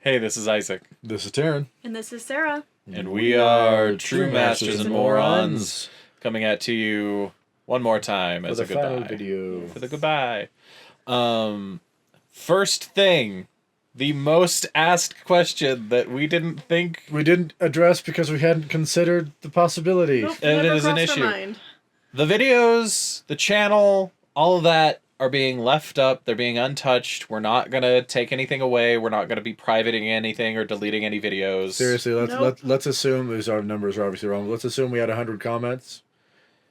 Hey, this is Isaac. This is Tarren. And this is Sarah. And we are True Masters and Morons, coming at to you one more time as a goodbye. Video. For the goodbye. First thing, the most asked question that we didn't think... We didn't address because we hadn't considered the possibility. Nope, And never it is an crossed our issue. mind. The videos, the channel, all of that are being left up. They're being untouched. We're not going to take anything away. We're not going to be privating anything or deleting any videos. Seriously, let's assume, these our numbers are obviously wrong, let's assume we had 100 comments.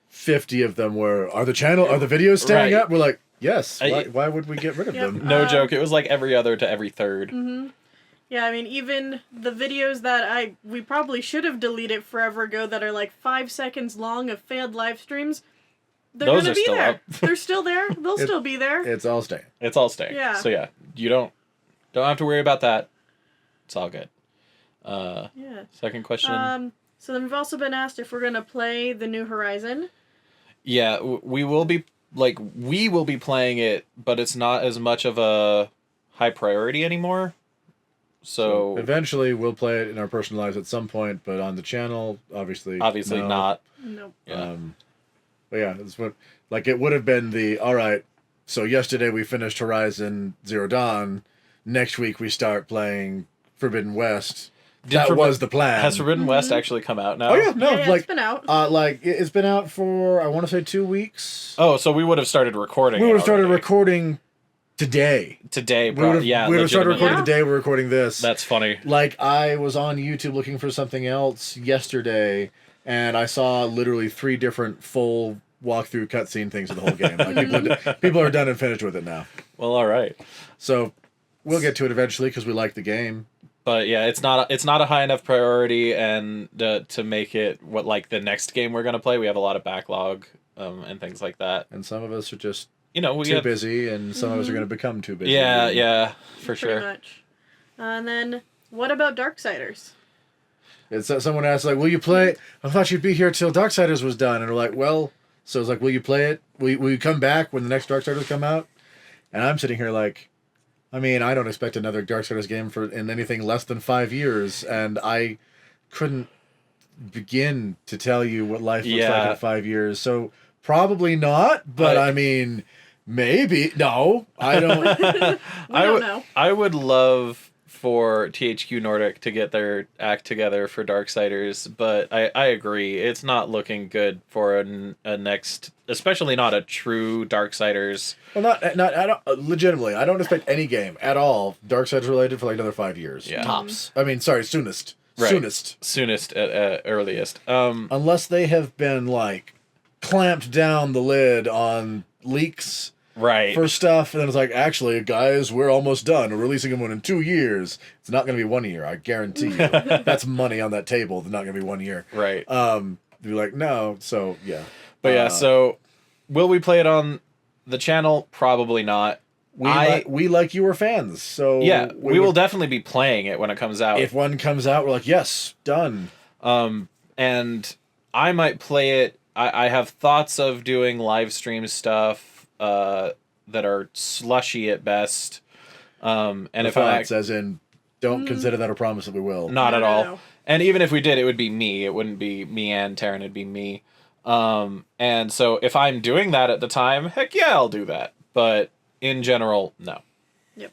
50 of them were, are the videos staying Right. up? We're like, yes. Why would we get rid of them? No joke. It was like every other to every third. Mm-hmm. Yeah, I mean, even the videos that we probably should have deleted forever ago that are like 5 seconds long of failed live streams, they're Those gonna are be still there. up. They're still there. They'll still be there. It's all staying. It's all staying. Yeah. So yeah, you don't have to worry about that. It's all good. Yeah. Second question. So then we've also been asked if we're gonna play the New Horizon. Yeah, we will be playing it, but it's not as much of a high priority anymore. So eventually we'll play it in our personal lives at some point, but on the channel, obviously no. not. Nope. Yeah. But yeah, it's what it would have been alright, so yesterday we finished Horizon Zero Dawn, next week we start playing Forbidden West. That was the plan. Has Forbidden West actually come out now? Oh yeah, no, yeah, it's been out. It's been out for, I want to say 2 weeks. Oh, so we would have started recording. We would have started already. recording today. Today, We would have started recording Yeah. the day we're recording this. That's funny. Like, I was on YouTube looking for something else yesterday, and I saw literally 3 different full walkthrough cutscene things of the whole game. Like, people are done and finished with it now. Well, all right. So we'll get to it eventually because we like the game. But yeah, it's not a high enough priority, and to make it the next game we're gonna play. We have a lot of backlog and things like that. And some of us are just we too busy, and some of us are going to become too busy. Yeah, for Pretty sure. much. And then what about Darksiders? It's someone asked, like, will you play it? I thought you'd be here till Darksiders was done. And we're like, well, so it's like, will you play it? Will you come back when the next Darksiders come out? And I'm sitting here like, I mean, I don't expect another Darksiders game in anything less than 5 years, and I couldn't begin to tell you what life looks like in 5 years. So probably not, but I mean, maybe. No, I don't. We don't know. I would love for THQ Nordic to get their act together for Darksiders, but I agree, it's not looking good for a next, especially not a true Darksiders. Well, I don't, legitimately, I don't expect any game at all Darksiders related for like another 5 years. Yeah. Tops. I mean, sorry, soonest. Right. Soonest at earliest. Unless they have been like clamped down the lid on leaks. Right. For stuff, and then it's like, actually, guys, we're almost done. We're releasing them in 2 years. It's not going to be 1 year, I guarantee you. That's money on that table. It's not going to be 1 year. Right. They'd be like, no. So yeah. But yeah. So, will we play it on the channel? Probably not. We like you were fans, so yeah, we will definitely be playing it when it comes out. If one comes out, we're like, yes, done. And I might play it. I have thoughts of doing live stream stuff that are slushy at best. And if as in, don't consider that a promise that we will. Not at all. No. And even if we did, it would be me. It wouldn't be me and Tarren. It'd be me. And so if I'm doing that at the time, heck yeah, I'll do that. But in general, no. Yep.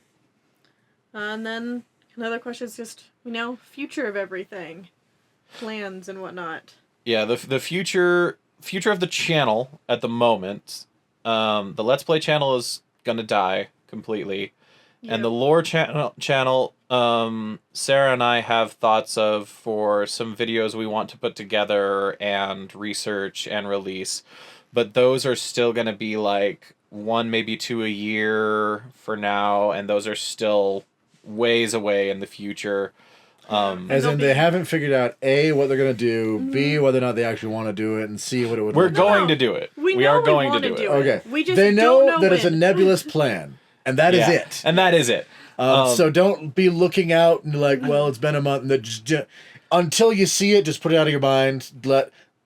And then another question is just, future of everything. Plans and whatnot. Yeah, the future of the channel at the moment, the Let's Play channel is gonna die completely. Yep. And the lore channel, Sarah and I have thoughts of for some videos we want to put together and research and release. But those are still going to be like 1, maybe 2 a year for now. And those are still ways away in the future. As in, they haven't figured out A, what they're going to do, B, whether or not they actually want to do it, and C, what it would We're look going like. to do it. We are know going we to do wanna it. do it. Okay. We just they don't know know that it's a when. nebulous plan, and that is it. And that is it. So don't be looking out and like, well, it's been a month, and just until you see it, just put it out of your mind.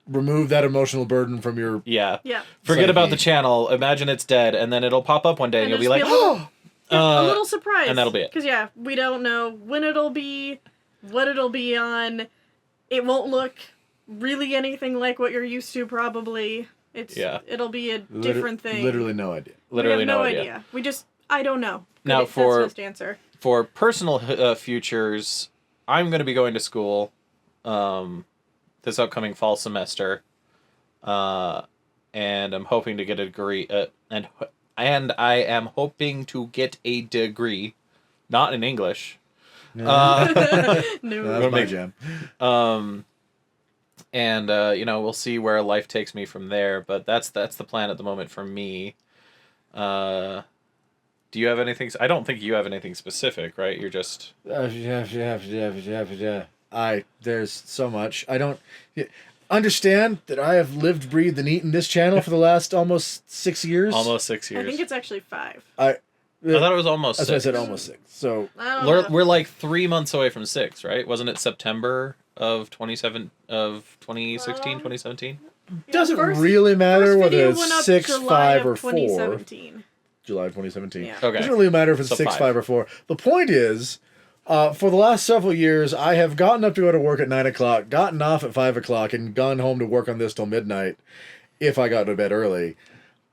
Remove that emotional burden from your... Yeah. Yeah. Forget Psyche. about the channel. Imagine it's dead, and then it'll pop up one day, and you'll be like, just be like, oh, a little surprise. And that'll be it. Because, yeah, we don't know when it'll be, what it'll be on. It won't look really anything like what you're used to, probably. It'll be a different thing. Literally no idea. Literally we have no idea. I don't know. Now, that's the best answer. For personal futures, I'm going to be going to school this upcoming fall semester. And I'm hoping to get a degree, and I am hoping to get a degree, not in English. No. That's my jam. And we'll see where life takes me from there. But that's the plan at the moment for me. Do you have anything? I don't think you have anything specific, right? You're just. There's so much. I don't. Understand that I have lived, breathed, and eaten this channel for the last almost 6 years. Almost 6 years. I think it's actually 5. I thought it was almost 6. That's why I said almost 6. So we're like 3 months away from 6, right? Wasn't it September of 2017? Doesn't really matter whether it's 6, July 5, or 4. 2017. July of 2017. Yeah. Okay. Doesn't really matter if it's 6, 5, or 4. The point is, for the last several years, I have gotten up to go to work at 9 o'clock, gotten off at 5 o'clock, and gone home to work on this till midnight, if I got to bed early.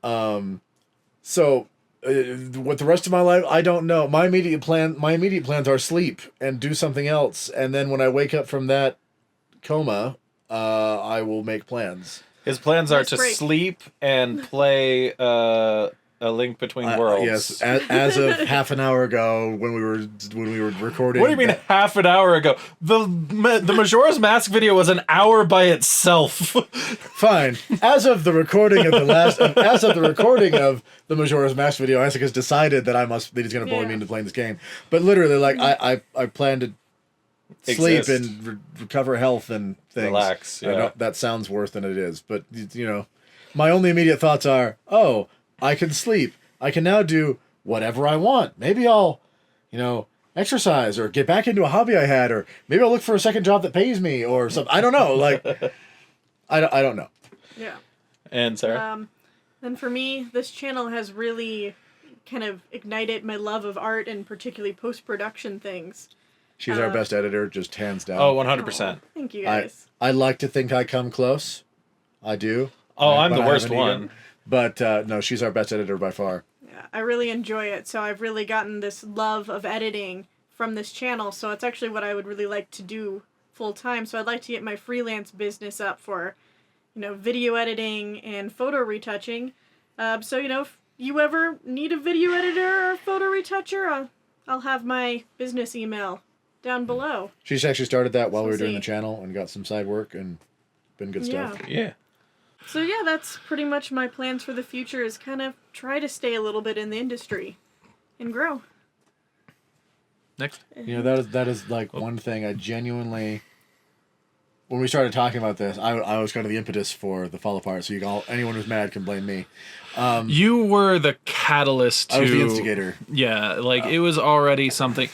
So, what the rest of my life, I don't know. My immediate plans are sleep and do something else, and then when I wake up from that coma, I will make plans. His plans are Nice to break. sleep and play A Link Between Worlds. Yes, as of half an hour ago when we were recording. What do you mean half an hour ago? The Majora's Mask video was an hour by itself. Fine. As of the recording of the Majora's Mask video, Isaac has decided that he's going to bully me into playing this game. But literally, like I plan to sleep Exist. and recover health and things. Relax. I Yeah. know that sounds worse than it is, but my only immediate thoughts are, oh, I can sleep. I can now do whatever I want. Maybe I'll, exercise or get back into a hobby I had, or maybe I'll look for a second job that pays me or something. I don't know. Like, I don't know. Yeah. And Sarah? Then for me, this channel has really kind of ignited my love of art and particularly post-production things. She's our best editor, just hands down. Oh, 100%. Thank you, guys. I like to think I come close. I do. Oh, I'm But the I worst haven't one. either. But no, she's our best editor by far. Yeah, I really enjoy it. So I've really gotten this love of editing from this channel. So it's actually what I would really like to do full time. So I'd like to get my freelance business up for, video editing and photo retouching. So, if you ever need a video editor or a photo retoucher, I'll have my business email down below. She's actually started that while we were doing see. the channel and got some side work and been good stuff. Yeah. So yeah, that's pretty much my plans for the future, is kind of try to stay a little bit in the industry and grow. Next. That is like one thing I genuinely, when we started talking about this, I was kind of the impetus for the fall apart. So anyone who's mad can blame me. You were the catalyst to... I was the instigator. Yeah, it was already something.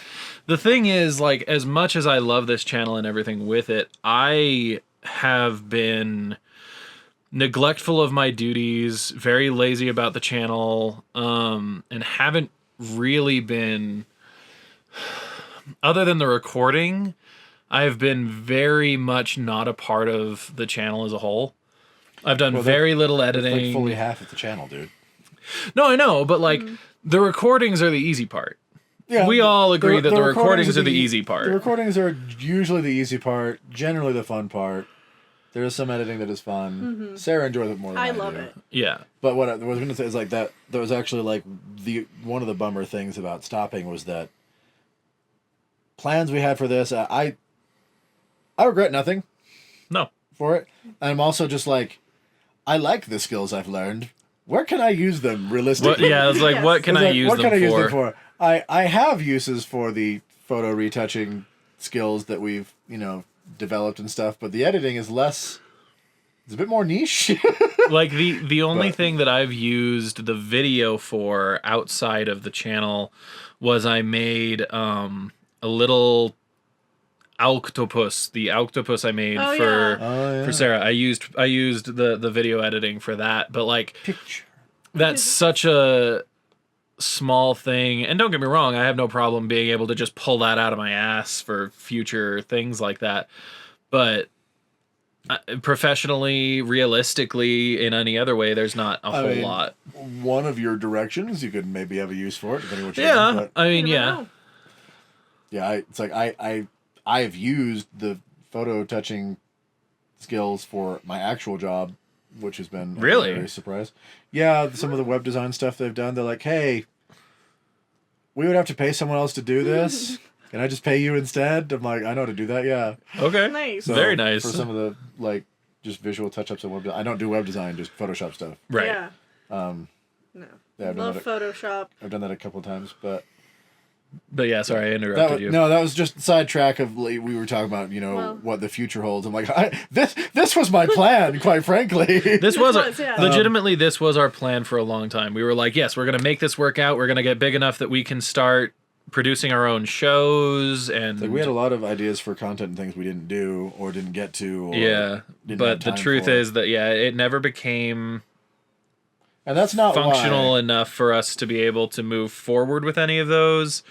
The thing is, as much as I love this channel and everything with it, I have been neglectful of my duties, very lazy about the channel, and haven't really been, other than the recording, I've been very much not a part of the channel as a whole. I've done very little editing. Like fully half of the channel, dude. No, I know, but the recordings are the easy part. Yeah, we all agree that the recordings are the easy part. The recordings are usually the easy part, generally the fun part. There is some editing that is fun. Mm-hmm. Sarah enjoys it more than I love do. it. Yeah. But what I was going to say is that there was actually one of the bummer things about stopping was that plans we had for this, I regret nothing. No. For it. And I'm also just I like the skills I've learned. Where can I use them realistically? It's what can I use them for? What can I use them for? I have uses for the photo retouching skills that we've, developed and stuff, but the editing is less, it's a bit more niche. The only thing that I've used the video for outside of the channel was I made a little octopus. The octopus I made for Sarah. I used the video editing for that, but picture. That's small thing, and don't get me wrong, I have no problem being able to just pull that out of my ass for future things like that. But professionally, realistically, in any other way, there's not a whole lot. One of your directions, you could maybe have a use for it, depending on what you're Yeah, doing, I mean, You never yeah. know. yeah, it's like I've used the photo touching skills for my actual job, which has been a Really? very surprise. Yeah, some of the web design stuff they've done, they're like, hey, we would have to pay someone else to do this. Can I just pay you instead? I'm like, I know how to do that, yeah. Okay. Nice. So Very nice. For some of the like just visual touch ups on web design. I don't do web design, just Photoshop stuff. Right. Yeah. No. Yeah, Love Photoshop. I've done that a couple of times, but But yeah, sorry, I that interrupted was, you. no, that was just sidetrack of we were talking about what the future holds. I'm like, this was my plan, quite frankly. This was yeah. legitimately this was our plan for a long time. We were like, yes, we're gonna make this work out. We're gonna get big enough that we can start producing our own shows, and Like we had a lot of ideas for content and things we didn't do or didn't get to. Or yeah. didn't But have the time truth for. is that it never became And that's not functional why. enough for us to be able to move forward with any of those.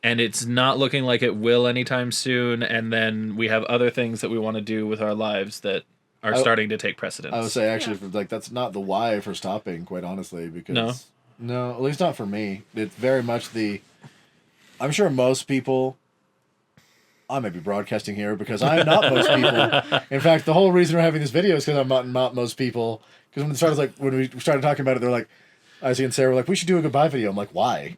And it's not looking like it will anytime soon. And then we have other things that we want to do with our lives that are starting to take precedence. I would say actually, that's not the why for stopping. Quite honestly, because no, at least not for me. It's very much the. I'm sure most people. I may be broadcasting here because I'm not most people. In fact, the whole reason we're having this video is because I'm not most people. Because when we started talking about it, they're like, Izzy and Sarah were like, we should do a goodbye video. I'm like, why?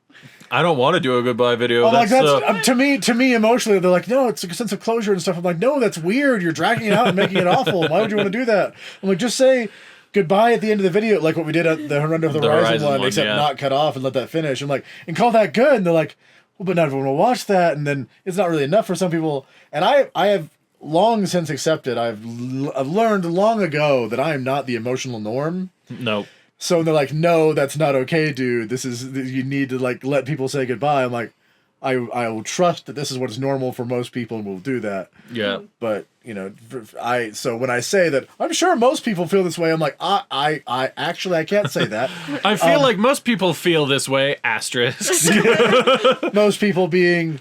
I don't want to do a goodbye video. I'm like, that's to me emotionally. They're like, no, it's a sense of closure and stuff. I'm like, no, that's weird. You're dragging it out and making it awful. Why would you want to do that? I'm like, just say goodbye at the end of the video, like what we did at the Run of the Horizon one, except not cut off and let that finish. I'm like, and call that good. And they're like, well, but not everyone will watch that, and then it's not really enough for some people. And I have long since accepted. I've learned long ago that I am not the emotional norm. Nope. So they're like, no, that's not okay, dude. You need to like let people say goodbye. I'm like, I will trust that this is what is normal for most people, and we'll do that. Yeah. But so when I say that, I'm sure most people feel this way. I'm like, I actually I can't say that. I feel like most people feel this way. Asterisks. Most people being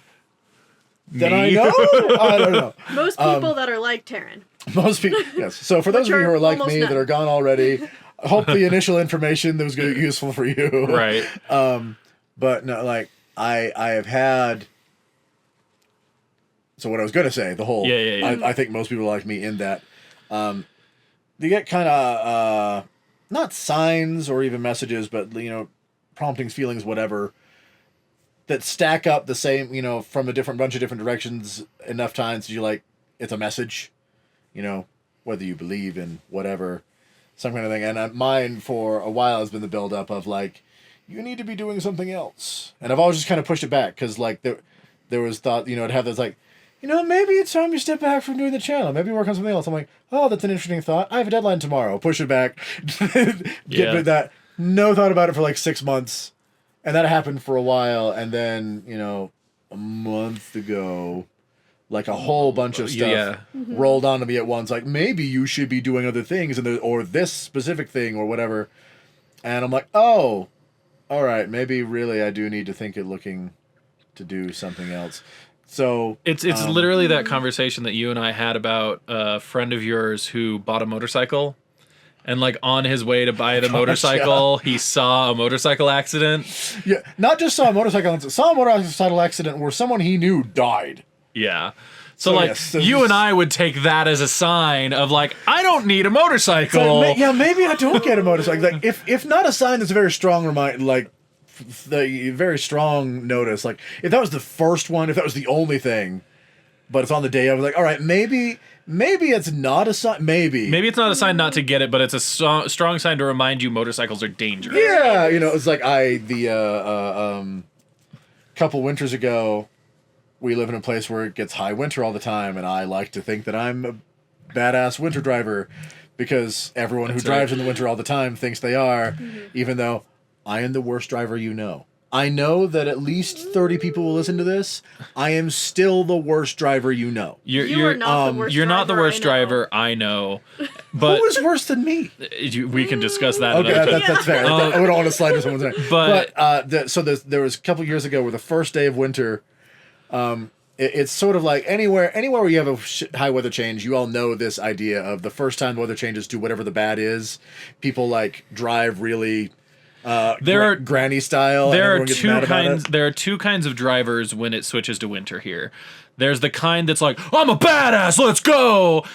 that I Me? know. I don't know. Most people that are like Tarren. Most people, yes. So for those of you who are like almost me none. that are gone already, hope the initial information that was going to be useful for you. Right. But no, like I have had. So what I was going to say, the whole, Yeah. I think most people are like me in that, they get kind of not signs or even messages, but promptings, feelings, whatever, that stack up the same, from a bunch of different directions enough times you like it's a message, whether you believe in whatever, some kind of thing. And mine for a while has been the build up of like, you need to be doing something else. And I've always just kind of pushed it back because like there was thought, to have this like, maybe it's time you step back from doing the channel. Maybe work on something else. I'm like, oh, that's an interesting thought. I have a deadline tomorrow. Push it back. Get rid that. No thought about it for like 6 months. And that happened for a while. And then, a month ago, like a whole bunch of stuff rolled onto me at once. Like, maybe you should be doing other things or this specific thing or whatever. And I'm like, oh, all right. Maybe really I do need to think it looking to do something else. So it's literally that conversation that you and I had about a friend of yours who bought a motorcycle, and like on his way to buy the motorcycle, he saw a motorcycle accident. Yeah, not just saw a motorcycle accident, saw a motorcycle accident where someone he knew died. Yeah. So like yes, you and I would take that as a sign of like, I don't need a motorcycle. Like, maybe I don't get a motorcycle. Like if not a sign, that's a very strong reminder. Like the very strong notice. Like if that was the first one, if that was the only thing, but it's on the day, I was like, all right, maybe it's not a sign. Maybe it's not a sign not to get it, but it's a strong sign to remind you motorcycles are dangerous. Yeah, it's like couple winters ago, we live in a place where it gets high winter all the time, and I like to think that I'm a badass winter driver because everyone who drives in the winter all the time thinks they are, even though I am the worst driver you know. I know that at least 30 people will listen to this. I am still the worst driver you know. You are not the worst You're not the driver worst I know. driver, I know. But Who was worse than me? we can discuss that. Okay, another time. that's fair. I wouldn't want to slide to someone's name. But- There was a couple years ago where the first day of winter, it's sort of like anywhere where you have a high weather change, you all know this idea of the first time the weather changes to whatever the bad is, people like drive really granny style. There and are gets two mad about kinds. it. There are two kinds of drivers when it switches to winter here. There's the kind that's like, I'm a badass, let's go,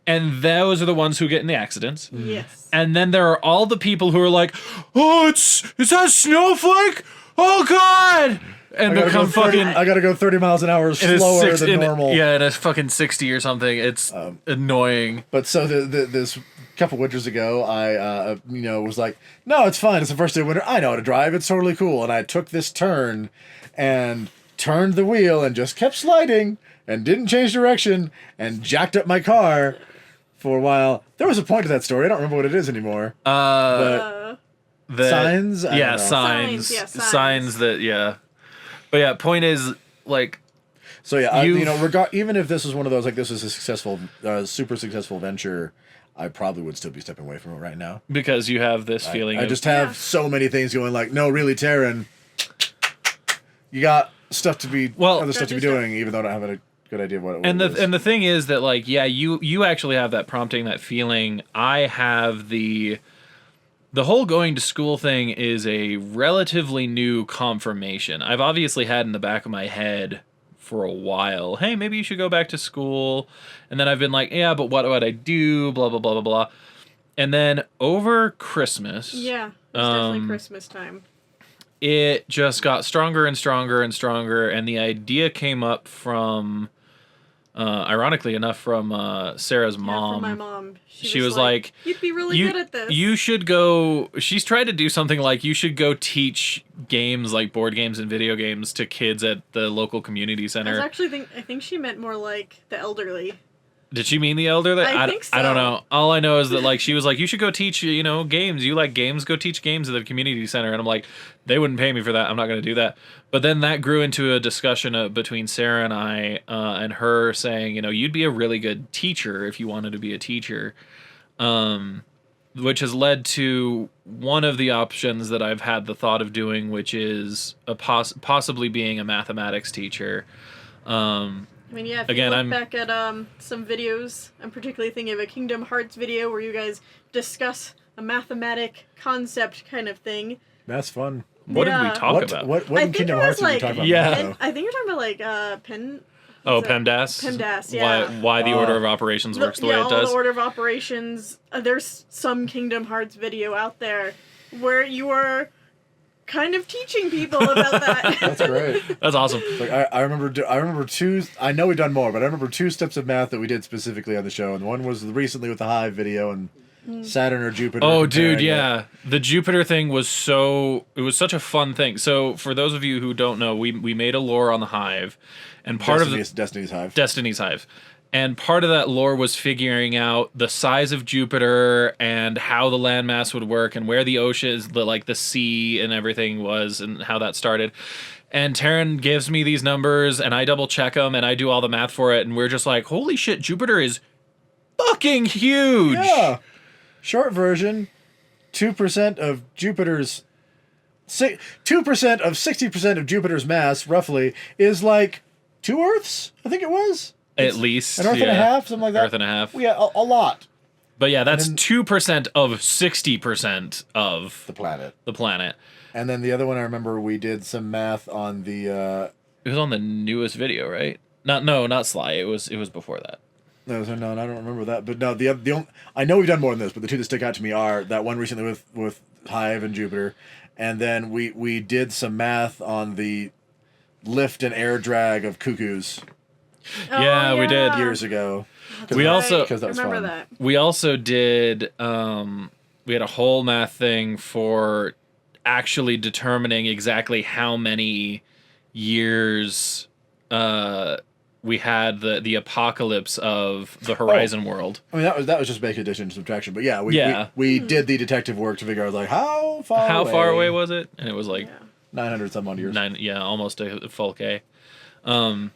and those are the ones who get in the accidents. Yes. And then there are all the people who are like, oh, is that snowflake? Oh God! And become fucking. I gotta go 30 miles an hour slower than normal. Yeah, and it's fucking 60 or something. It's annoying. But so this couple winters ago, I was like, no, it's fine. It's the first day of winter. I know how to drive. It's totally cool. And I took this turn and turned the wheel and just kept sliding and didn't change direction and jacked up my car for a while. There was a point to that story. I don't remember what it is anymore. But signs? I don't know. Signs. Yeah, signs. Signs that, yeah. But yeah, point is, like... So yeah, even if this was one of those, like this was a successful, super successful venture, I probably would still be stepping away from it right now. Because you have this feeling I just have so many things going like, no, really, Tarren, you got stuff to be, other stuff to be doing, even though I don't have a good idea of what it is. And the thing is that, like, yeah, you actually have that prompting, that feeling. I have the whole going to school thing is a relatively new confirmation. I've obviously had in the back of my head for a while, hey, maybe you should go back to school. And then I've been like, yeah, but what would I do? Blah, blah, blah, blah, blah. And then over Christmas... Yeah, it's definitely Christmas time. It just got stronger and stronger and stronger, and the idea came up from... ironically enough, from Sarah's mom. From my mom. She was like, you'd be really good at this. You should go... She's tried to do something like, you should go teach games, like board games and video games, to kids at the local community center. I think she meant more like the elderly. Did she mean the elderly? I think so. I don't know. All I know is that, like, she was like, you should go teach, games. You like games? Go teach games at the community center. And I'm like, they wouldn't pay me for that. I'm not going to do that. But then that grew into a discussion between Sarah and I, and her saying, you'd be a really good teacher if you wanted to be a teacher. Which has led to one of the options that I've had the thought of doing, which is possibly being a mathematics teacher. I mean, yeah, if you look back at some videos, I'm particularly thinking of a Kingdom Hearts video where you guys discuss a mathematic concept kind of thing. That's fun. What did we talk about? What in Kingdom Hearts did we talk about? Yeah. I think you're talking about, like, Pen... Oh, PEMDAS? PEMDAS, yeah. Why the order of operations works the way it does? The order of operations. There's some Kingdom Hearts video out there where you are kind of teaching people about that. That's great. That's awesome. Like I remember two. I know we've done more, but I remember two steps of math that we did specifically on the show, and one was recently with the Hive video and Saturn or Jupiter. Oh, dude, yeah. The Jupiter thing was such a fun thing. So for those of you who don't know, we made a lore on the Hive, and part of Destiny's Hive. Destiny's Hive. And part of that lore was figuring out the size of Jupiter and how the landmass would work and where the oceans, the sea and everything was and how that started. And Tarren gives me these numbers and I double check them and I do all the math for it. And we're just like, holy shit, Jupiter is fucking huge. Yeah. Short version, 2% of Jupiter's... 2% of 60% of Jupiter's mass, roughly, is like 2 Earths, I think it was. At least. An Earth and a half, something like that. Earth and a half. Yeah, a lot. But yeah, that's 2% of 60% of the planet. And then the other one, I remember we did some math on the... It was on the newest video, right? Not Sly. It was before that. No, I don't remember that. But no, the only, I know we've done more than this, but the two that stick out to me are that one recently with Hive and Jupiter, and then we did some math on the lift and air drag of cuckoos. Yeah, we did years ago. We also because that was remember fun. that. We also did. We had a whole math thing for actually determining exactly how many years we had the apocalypse of the Horizon world. I mean, that was just basic addition and subtraction. But yeah, we did the detective work to figure out like how far away was it? And it was like 900 some odd years. Almost a full K. So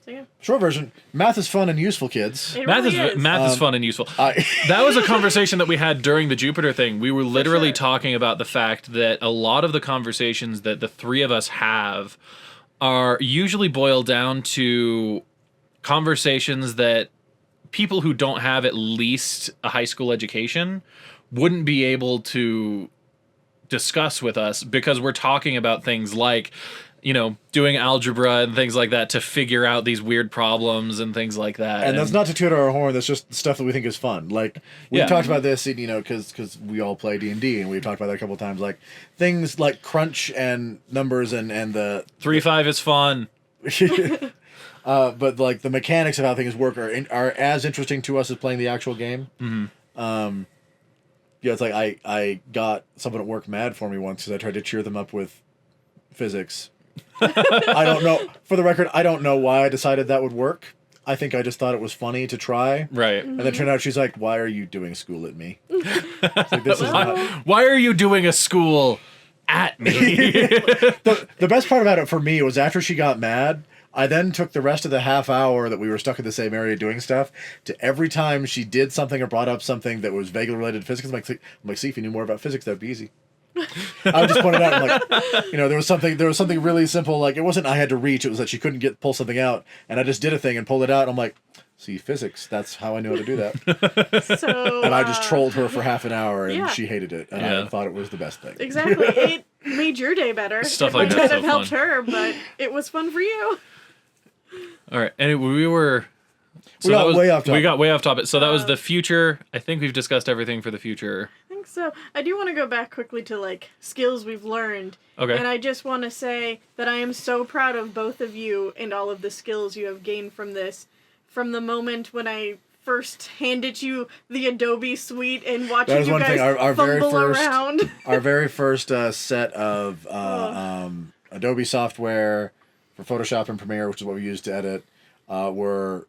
yeah, Short version: math is fun and useful, kids. it Math really is math is fun and useful. That was a conversation that we had during the Jupiter thing. We were literally sure. talking about the fact that a lot of the conversations that the three of us have are usually boil down to conversations that people who don't have at least a high school education wouldn't be able to discuss with us, because we're talking about things like, doing algebra and things like that to figure out these weird problems and things like that. And that's not to toot our horn. That's just stuff that we think is fun. Like we've talked about this, because we all play D&D, and we've talked about that a couple of times. Like things like crunch and numbers and the 3-5 is fun. but like the mechanics of how things work are as interesting to us as playing the actual game. Mm-hmm. It's like I got someone at work mad for me once because I tried to cheer them up with physics. I don't know. For the record, I don't know why I decided that would work. I think I just thought it was funny to try. Right. And then it turned out she's like, "Why are you doing school at me?" It's like, this is not. Why are you doing a school at me? The best part about it for me was after she got mad, I then took the rest of the half hour that we were stuck in the same area doing stuff to every time she did something or brought up something that was vaguely related to physics. I'm like, see, if you knew more about physics, that'd be easy. I would just point it out. I'm like, there was something really simple. Like it wasn't I had to reach. It was that she couldn't pull something out, and I just did a thing and pulled it out. And I'm like, see, physics. That's how I knew how to do that. So and I just trolled her for half an hour, and she hated it, and I thought it was the best thing. Exactly. It made your day better. Stuff it like might that's not have so helped fun. her, but it was fun for you. All right, and we were. We got way off topic. We got way off topic. So that was the future. I think we've discussed everything for the future. I think so. I do want to go back quickly to like skills we've learned. Okay. And I just want to say that I am so proud of both of you and all of the skills you have gained from this. From the moment when I first handed you the Adobe suite and watching That was you one guys thing. Our very fumble first, around. our very first set of Adobe software for Photoshop and Premiere, which is what we used to edit, were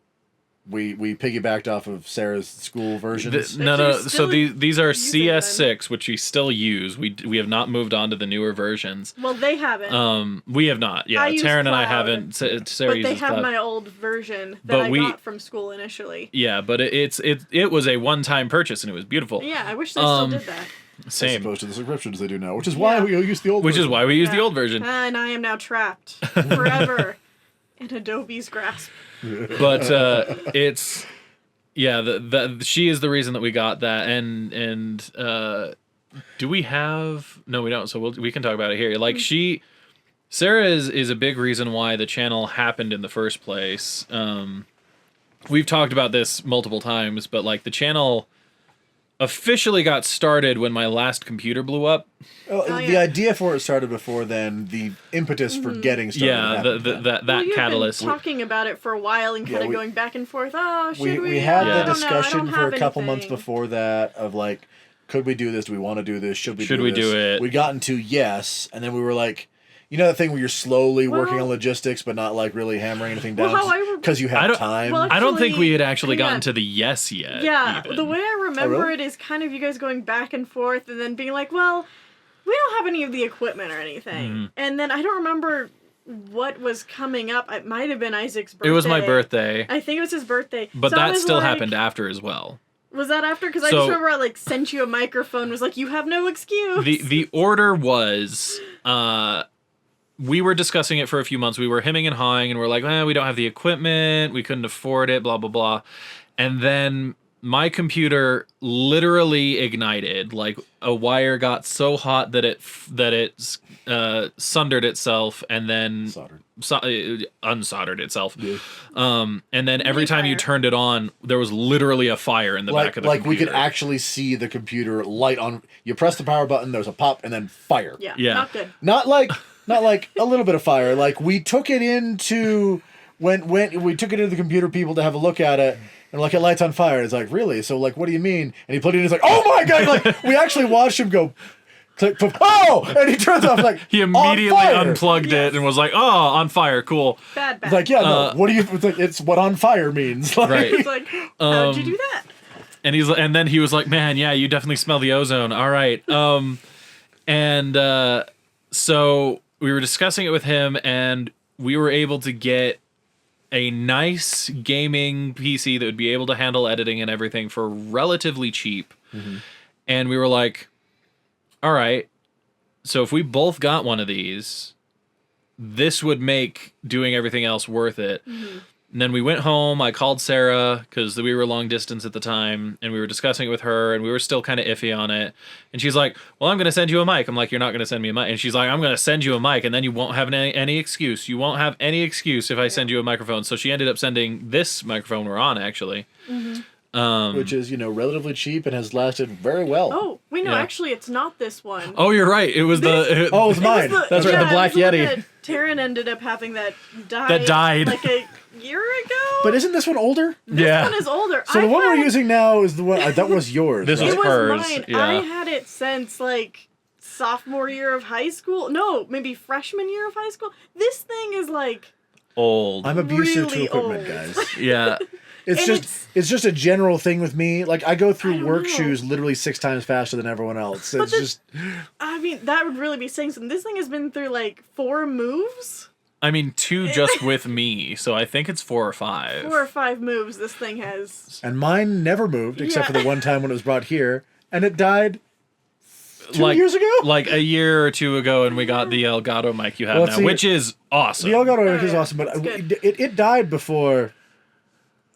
we piggybacked off of Sarah's school versions. No. She's So still these are using CS6, which we still use. We have not moved on to the newer versions. Well, they haven't. We have not. Yeah, I use Tarren and I Cloud, haven't. Sarah but they uses have Cloud. my old version that But I we- got from school initially. Yeah, but it was a one-time purchase and it was beautiful. Yeah, I wish they still did that. As Same. opposed to the subscriptions they do now, which is why we use the old Which is version. why we use the Yeah. old version. And I am now trapped forever in Adobe's grasp. But it's she is the reason that we got that, and do we have? No, we don't. So we can talk about it here. Like Sarah is a big reason why the channel happened in the first place. We've talked about this multiple times, but like the channel officially got started when my last computer blew up. The idea for it started before then. The impetus for getting started. Yeah, happened then. that Well, you've catalyst. been talking about it for a while and kind of going back and forth. Oh, should we? we had I the don't know, I discussion don't for have a couple months anything. before that of like, could we do this? Do we want to do this? Should we Should do we this? do it? We got into yes, and then we were like, that thing where you're slowly working Well- on logistics, but not like really hammering anything Well, down how I because you I have don't- time. Well, I don't think we had Actually, actually gotten hang to the yes yet. Yeah, even. the way I remember really? it is kind of you guys going back and forth and then being like, well, we don't have any of the equipment or anything. Mm-hmm. And then I don't remember what was coming up. It might have been Isaac's birthday. It was my birthday, I think it was his birthday. but So I that was still like- happened after as well. Was that after? Because I So- just remember I like sent you a microphone. Was like, you have no excuse. The order was we were discussing it for a few months. We were hemming and hawing, and we're like, we don't have the equipment. We couldn't afford it, blah, blah, blah. And then my computer literally ignited. Like, a wire got so hot that it sundered itself and then Soldered. unsoldered itself. Yeah. And then every time you Fire. turned it on, there was literally a fire in the back of the we computer. could actually see the computer light on. You press the power button, there's a pop, and then fire. yeah, Yeah. not good. Not like a little bit of fire. Like we took it into when we took it into the computer people to have a look at it, and like it lights on fire. It's like, really? So like, what do you mean? And he put it in. He's like, oh my god! Like we actually watched him go. Click, click, oh! And he turns off like He on immediately fire. unplugged it and was like, "Oh, on fire, cool." Bad. It's like, yeah, no. What do you? It's, like, it's what on fire means. Like, Right. It's like, how'd you do that? And then he was like, "Man, yeah, you definitely smell the ozone." All right. So we were discussing it with him, and we were able to get a nice gaming PC that would be able to handle editing and everything for relatively cheap. And we were like, all right, so if we both got one of these, this would make doing everything else worth it. And then we went home. I called Sarah because we were long distance at the time, and we were discussing it with her, and we were still kind of iffy on it. And she's like, well, I'm going to send you a mic. I'm like, you're not going to send me a mic. And she's like, I'm going to send you a mic, and then you won't have any excuse. You won't have any excuse if I send you a microphone. So she ended up sending this microphone we're on, actually. Which is, relatively cheap and has lasted very well. Oh, wait, no, Yeah. actually, it's not this one. Oh, you're right. It was the... Oh, it's mine. That's right, the Black it was Yeti. one that Tarren ended up having that That died. like a year ago. But isn't this one older? This one is older. So the one we're using now is the one that was yours. This right? was It was hers, mine. yeah. I had it since like sophomore year of high school. No, maybe freshman year of high school. This thing is like old. I'm abusive really to equipment, old. guys. Yeah. It's And it's just a general thing with me. Like I go I through don't work know. shoes literally 6 times faster than everyone else. It's just I mean, that would really be saying something. This thing has been through like 4 moves. I mean, 2 just with me, so I think it's 4 or 5. 4 or 5 moves this thing has. and mine never moved except for Yeah. the one time when it was brought here, and it died 2 Like- years ago. Like a year or 2 ago, and we got the Elgato mic you have Well, now, see, which is awesome. The Elgato mic is yeah, awesome, but it's good. it died before.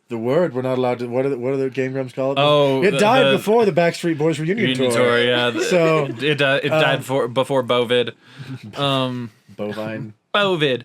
The word we're not allowed to. What are the Game Grumps called? Oh, it died the before the Backstreet Boys reunion Union tour. tour, yeah. So it died before Bovid. bovine. Bovid.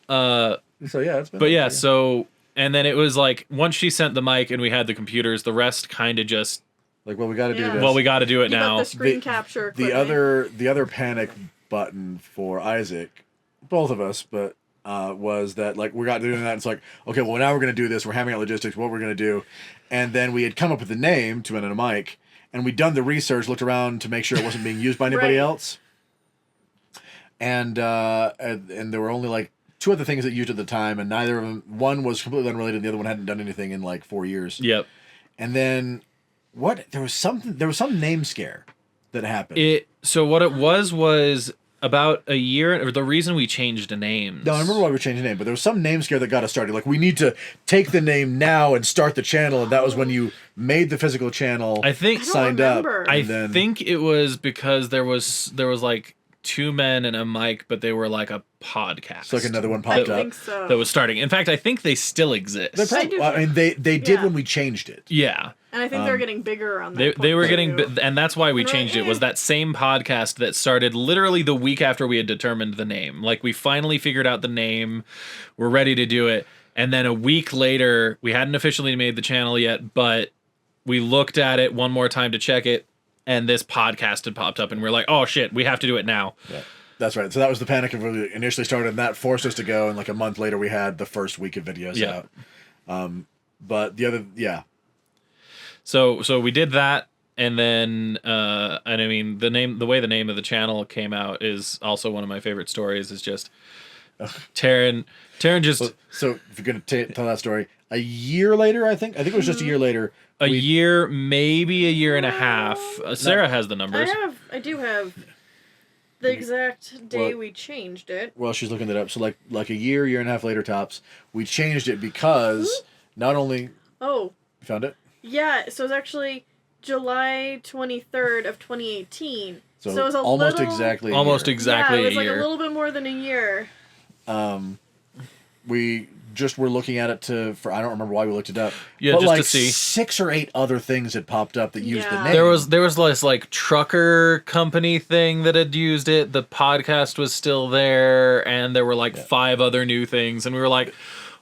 So yeah, it's been. But yeah, so and then it was like once she sent the mic and we had the computers, the rest kind of just like, well, we got to do Yeah. this. well, we got to do it You got now. the screen capture. the other panic button for Isaac, both of us, but was that like we got doing that. It's like, okay, well now we're gonna do this. We're having out logistics. What we're gonna do, and then we had come up with a name to a mic, and we'd done the research, looked around to make sure it wasn't being used by anybody Right. else, and there were only like 2 other things that used at the time, and neither of them. One was completely unrelated, and the other one hadn't done anything in like 4 years. Yep. And then there was some name scare that happened. So what it was about a year, or the reason we changed the names. No, I remember why we changed the name, but there was some name scare that got us started. Like, we need to take the name now and start the channel, and that was when you made the physical channel. I think I don't signed remember. up. I and then, think it was because there was like 2 men and a mic, but they were like a podcast. so like another one I popped up. think so. that was starting. In fact, I think they still exist. I mean, they did Yeah. when we changed it. Yeah. And I think they're getting bigger on that. They point were too. getting, and that's why we And changed it. Was eh. that same podcast that started literally the week after we had determined the name? Like we finally figured out the name, we're ready to do it, and then a week later, we hadn't officially made the channel yet, but we looked at it one more time to check it, and this podcast had popped up, and we're like, oh shit, we have to do it now. Yeah. That's right. So that was the panic of when we initially started, and that forced us to go. And like a month later, we had the first week of videos Yeah. out. But the other, yeah. So we did that, and then and I mean the way the name of the channel came out is also one of my favorite stories. Is just Tarren just So if you're gonna tell that story, a year later, I think it was just a year later. a year, maybe a year and a half. Sarah has the numbers. I do have the exact day Well- we changed it. Well, she's looking that up. So like a year and a half later tops, we changed it because not only Oh, you found it. yeah. So it's actually July 23rd of 2018. So, it was a almost little, exactly. A Almost year. exactly Yeah, it was a like year. a little bit more than a year. We just were looking at it for I don't remember why we looked it up. Yeah, but just like to see. 6 or 8 other things had popped up that used the Yeah. name. There was this like trucker company thing that had used it. The podcast was still there, and there were like 5 other new things, and we were like,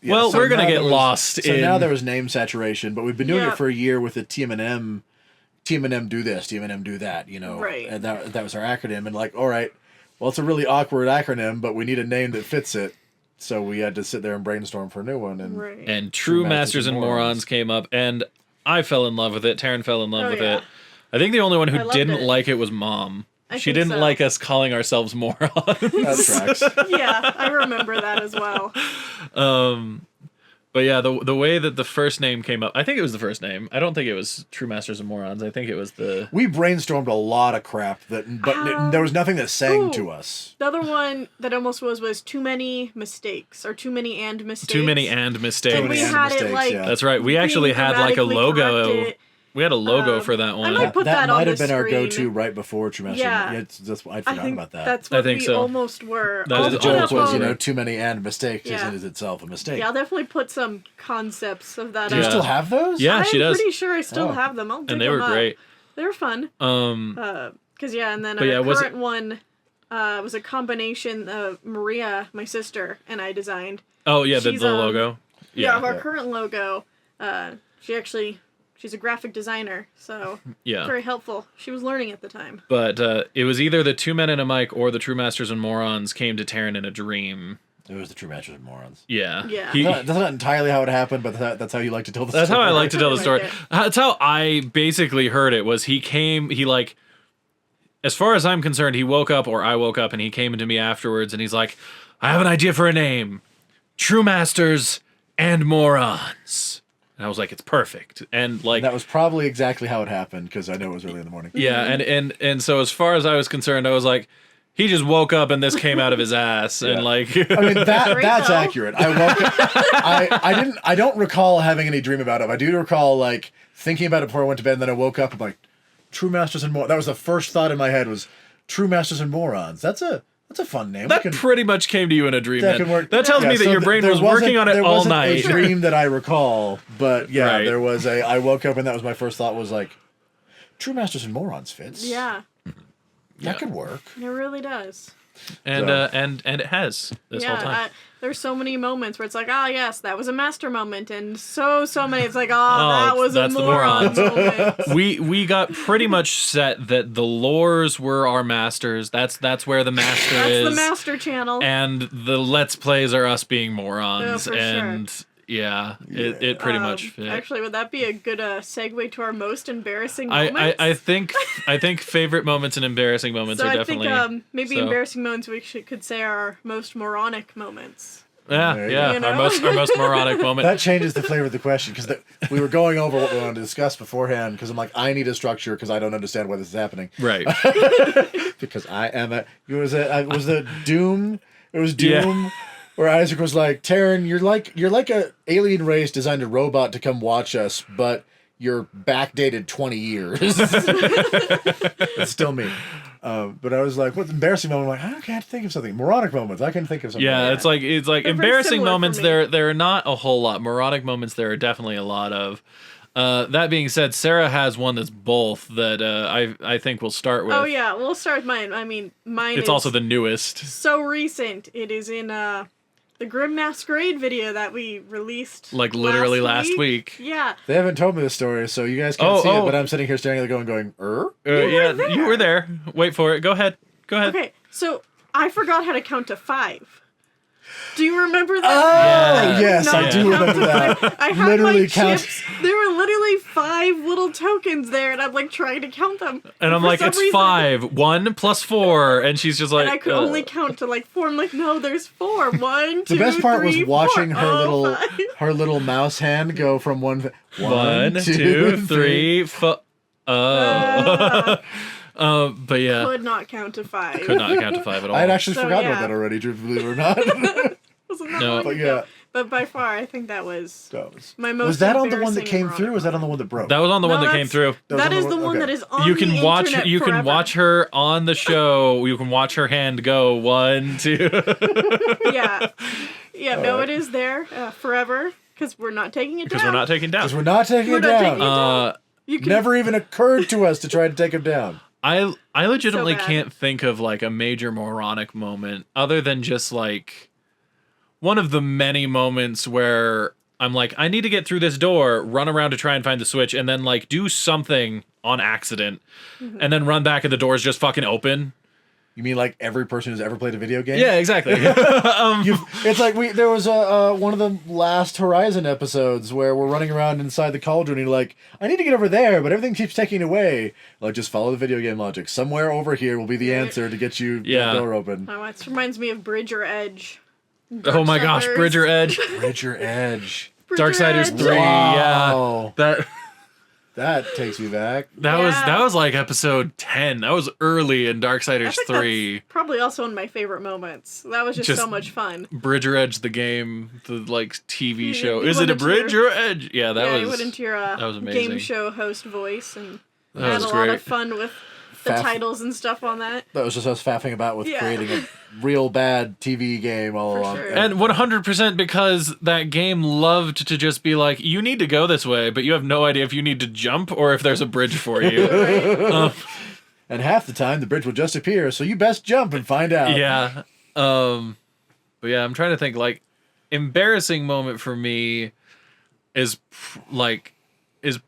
Yeah, well, so we're gonna now get there was- lost So in. now there was name saturation, but we've been doing Yeah. it for a year with the TM&M. TM&M do this, TM&M do that, Right. And that was our acronym. And like, all right, well, it's a really awkward acronym, but we need a name that fits it. So we had to sit there and brainstorm for a new one. And Right. and True Masters and Morons came up, and I fell in love with it. Tarren fell in love Oh, with yeah. it. I think the only one who I loved didn't it. like it was Mom. I She think didn't so. like us calling ourselves morons. that tracks. Yeah, I remember that as well. But But yeah, the way that the first name came up, I think it was the first name. I don't think it was True Masters and Morons. I think it was the... We brainstormed a lot of crap, but there was nothing that sang to us. The other one that almost was Too Many Mistakes, or Too Many and Mistakes. Too Many and Mistakes. And we had it like... yeah. That's right. We actually had like a logo. We had a logo for that one. I might put that on might the have been our screen. go-to right before True Masters. Yeah. I'd forgotten about that. That's what I think we so. almost were. That I'll is The put joke up was, on- too many and mistakes Yeah. is itself a mistake. Yeah, I'll definitely put some concepts of that Do you up. still have those? Yeah, she does. I'm pretty sure I still Oh. have them. I'll dig And they were them up. great. They were fun. Because and then But yeah, our was current one was a combination of Maria, my sister, and I designed. Oh yeah, the She's, logo. Yeah, of our Yeah. current logo. She's a graphic designer, so Yeah. very helpful. She was learning at the time. But it was either the Two Men and a Mic or the True Masters and Morons came to Tarren in a dream. It was the True Masters and Morons. Yeah. Yeah. That's not entirely how it happened, but that's how you like to tell the That's story. how I like to tell the story. Right That's how I basically heard it. Was as far as I'm concerned, he woke up, or I woke up, and he came to me afterwards, and he's like, I have an idea for a name. True Masters and Morons. And I was like, it's perfect. And like, That was probably exactly how it happened, because I know it was early in the morning. yeah, and so as far as I was concerned, I was like, he just woke up and this came out of his ass, and like, I mean that's Great, though. accurate. I don't recall having any dream about it. I do recall like thinking about it before I went to bed, and then I woke up. I'm like, True Masters and Morons. That was the first thought in my head was True Masters and Morons. That's a fun name. that pretty much came to you in a dream. That Then. can work. That tells Yeah, me that so your brain there was working on it there all wasn't night. A dream that I recall, but yeah, Right. there was a. I woke up and that was my first thought was like, True Masters and Morons fits. Yeah, That could work. it really does. And So- and it has this whole time. There's so many moments where it's like, yes, that was a master moment, and so many. It's like, that was that's a the moron moment. We got pretty much set that the lores were our masters. That's where the master That's is. the master channel. And the let's plays are us being morons. Oh, for and yeah, it pretty much fit. Actually, would that be a good segue to our most embarrassing I moments? I think favorite moments and embarrassing moments So are I definitely think maybe so. embarrassing moments could say are our most moronic moments. Yeah, There you yeah. go. You know? Our most moronic moment. That changes the flavor of the question because we were going over what we wanted to discuss beforehand. Because I'm like, I need a structure because I don't understand why this is happening. Right. Because I am a. It was the Doom. It was Doom. Yeah. Where Isaac was like, Tarren, you're like a alien race designed a robot to come watch us, but you're backdated 20 years. It's still me. But I was like, what's embarrassing moment? I'm like, I can't think of something. Moronic moments. I can think of something. Yeah, Yeah. it's like They're very embarrassing similar for moments. me. There are not a whole lot. Moronic moments there are definitely a lot of. That being said, Sarah has one that's both that I think we'll start with. Oh yeah, we'll start with mine. I mean, mine It's is also the newest. so recent. It is in the Grim Masquerade video that we released Like literally last week. Yeah. They haven't told me the story, so you guys can't see it, but I'm sitting here staring at it going, Yeah, you were there. Wait for it. Go ahead. Okay, so I forgot how to count to 5. Do you remember that? Oh, yes, Not I do count remember to that. 5. I had Literally my count- chips. There were literally 5 little tokens there, and I'm like trying to count them. And I'm for like, some it's reason- 5. 1 plus 4. And she's just like. And I could only count to like 4. I'm like, no, there's 4. 1, 2, The best part was 3, watching 4. her Oh, little 5. her little mouse hand go from 1, 1, 2, 3, 4. Oh. But yeah. Could not count to 5. Could not count to 5 at all. I had actually So, forgotten yeah. about that already, believe it or not. Wasn't that No. long But ago. yeah. But by far, I think that was my most. Was that on the one that embarrassing came and through, or was that on the one that broke? That was on the one No, that came that's- through. That is on the the- one okay. that is on You can the watch. internet You can forever. watch her on the show. You can watch her hand go 1, 2. Yeah, no, it is there forever because we're not taking it down. Because we're not taking down. Because we're not taking We're it not down. taking it down. You can, Never even occurred to us to try to take him down. I legitimately So bad. can't think of like a major moronic moment other than just like one of the many moments where I'm like, I need to get through this door, run around to try and find the switch, and then like do something on accident, and then run back and the door's just fucking open. You mean like every person who's ever played a video game? Yeah, exactly. It's like there was one of the last Horizon episodes where we're running around inside the cauldron and you're like, I need to get over there, but everything keeps taking away. Like, just follow the video game logic. Somewhere over here will be the answer to get you Yeah. the door open. Oh, it reminds me of Bridge or Edge. Oh my gosh, Darksiders. Bridger Edge. Bridge your edge. Darksiders 3, yeah. Wow. That takes me back. That was like episode 10. That was early in Darksiders I think 3. that's probably also one of my favorite moments. That was just so much fun. Bridger Edge the game, the like TV show. You Is it a bridge or edge? Yeah, you went into your that was amazing. game show host voice and That had was a lot great. of fun with the titles and stuff on that. That was just us faffing about with creating a real bad TV game all For along. sure. And 100% because that game loved to just be like, you need to go this way, but you have no idea if you need to jump or if there's a bridge for you. Right? And half the time, the bridge will just appear, so you best jump and find out. Yeah. But yeah, I'm trying to think, like, embarrassing moment for me is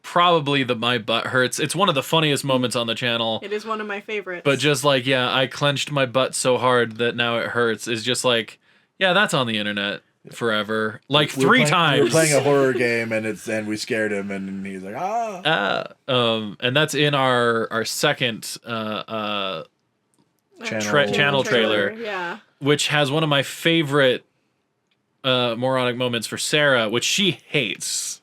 probably the my butt hurts. It's one of the funniest moments on the channel. It is one of my favorites. But just like, yeah, I clenched my butt so hard that now it hurts. Is just like, yeah, that's on the internet forever. Like three times. We were playing a horror game and we scared him and he's like, and that's in our second channel trailer, Yeah. which has one of my favorite moronic moments for Sarah, which she hates.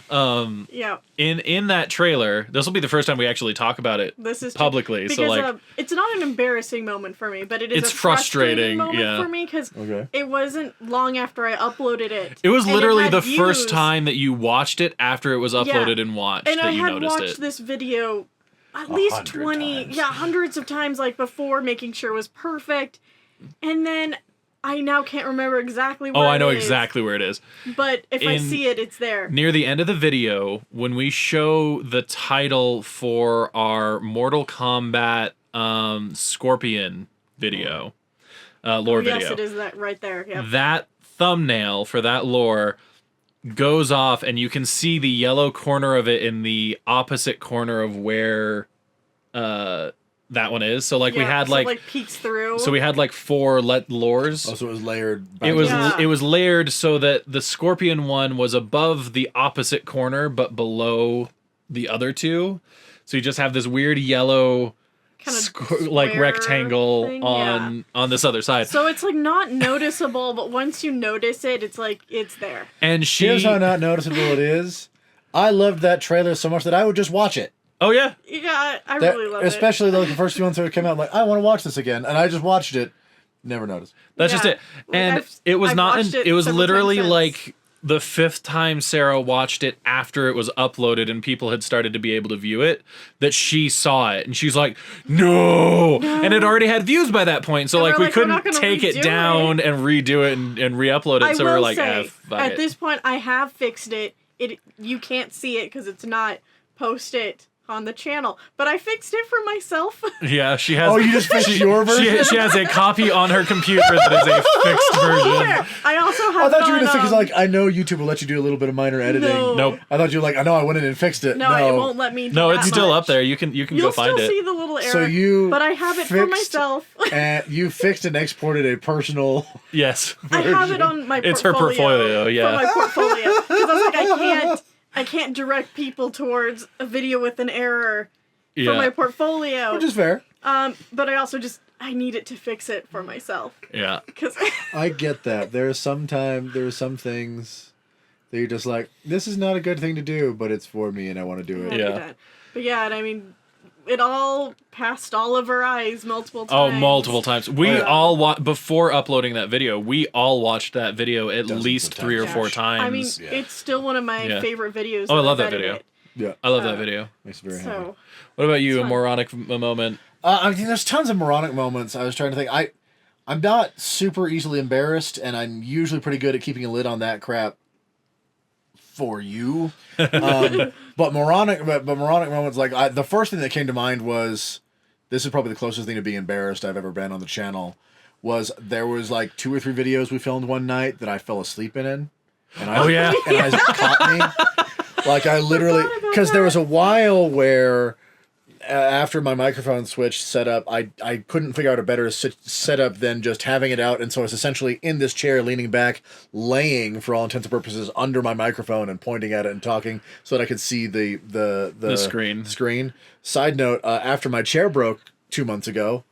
Yeah. In that trailer, this will be the first time we actually talk about it publicly. Because, so like, it's not an embarrassing moment for me, but it is it's a frustrating frustrating, moment for me because it wasn't long after I uploaded it. It was and literally had the views. first time that you watched it after it was uploaded and watched and that I you had noticed watched it. this video at least 100 20, times. hundreds of times, like before, making sure it was perfect, and then I now can't remember exactly where I know it is, exactly where it is. but if I see it, it's there. Near the end of the video, when we show the title for our Mortal Kombat Scorpion video, lore video. Yes, it is that right there. Yep. That thumbnail for that lore goes off, and you can see the yellow corner of it in the opposite corner of where that one is. So like we had like peeks through. So we had like 4 lores. Also, it was layered. It was layered so that the Scorpion one was above the opposite corner but below the other 2. So you just have this weird yellow kind of like rectangle thing, on this other side. So it's like not noticeable, but once you notice it, it's like it's there. And Here's how not noticeable it is. I loved that trailer so much that I would just watch it. Oh yeah. Yeah, I really love it. Especially like the first few months that it came out, like I want to watch this again, and I just watched it. Never noticed. That's just it. And it was it was literally like the 5th time Sarah watched it after it was uploaded and people had started to be able to view it that she saw it and she's like, no. And it already had views by that point, so And like we couldn't take redo it down and redo it and re-upload it. So we're like, at this point I have fixed it. You can't see it because it's not posted on the channel, but I fixed it for myself. Yeah, she has. Oh, you just fixed your version? She has a copy on her computer that is a fixed version. I also have. I thought you were gonna say because like I know YouTube will let you do a little bit of minor editing. No. Nope. I thought you were like I know I went in and fixed it. No, it won't let me. No, it's still up there. You can You'll go find still it. see the little error. So you but I have it for myself. And you fixed and exported a personal. Yes. I have it on my. It's her portfolio. Yeah. For my portfolio, because I was like, I can't direct people towards a video with an error. For my portfolio. Which is fair. But I also I need it to fix it for myself. Yeah. Because I get that. There are some things that you're just like, this is not a good thing to do, but it's for me and I want to do it. Yeah. But yeah, and I mean, it all passed all of our eyes multiple times. Oh, multiple times. We all before uploading that video, we all watched that video at least 3 or 4 times. I mean, it's still one of my favorite videos. Oh, I love that video. Yeah. I love that video. Makes me very happy. What about you, a moronic moment? I mean, there's tons of moronic moments. I was trying to think. I'm not super easily embarrassed, and I'm usually pretty good at keeping a lid on that crap for you. But moronic moments, like the first thing that came to mind was, this is probably the closest thing to being embarrassed I've ever been on the channel, was there was like 2 or 3 videos we filmed one night that I fell asleep in. And and I caught me. Like I literally, because there was a while where after my microphone switch set up, I couldn't figure out a better setup than just having it out, and so I was essentially in this chair, leaning back, laying for all intents and purposes under my microphone and pointing at it and talking so that I could see the screen. Side note: after my chair broke 2 months ago,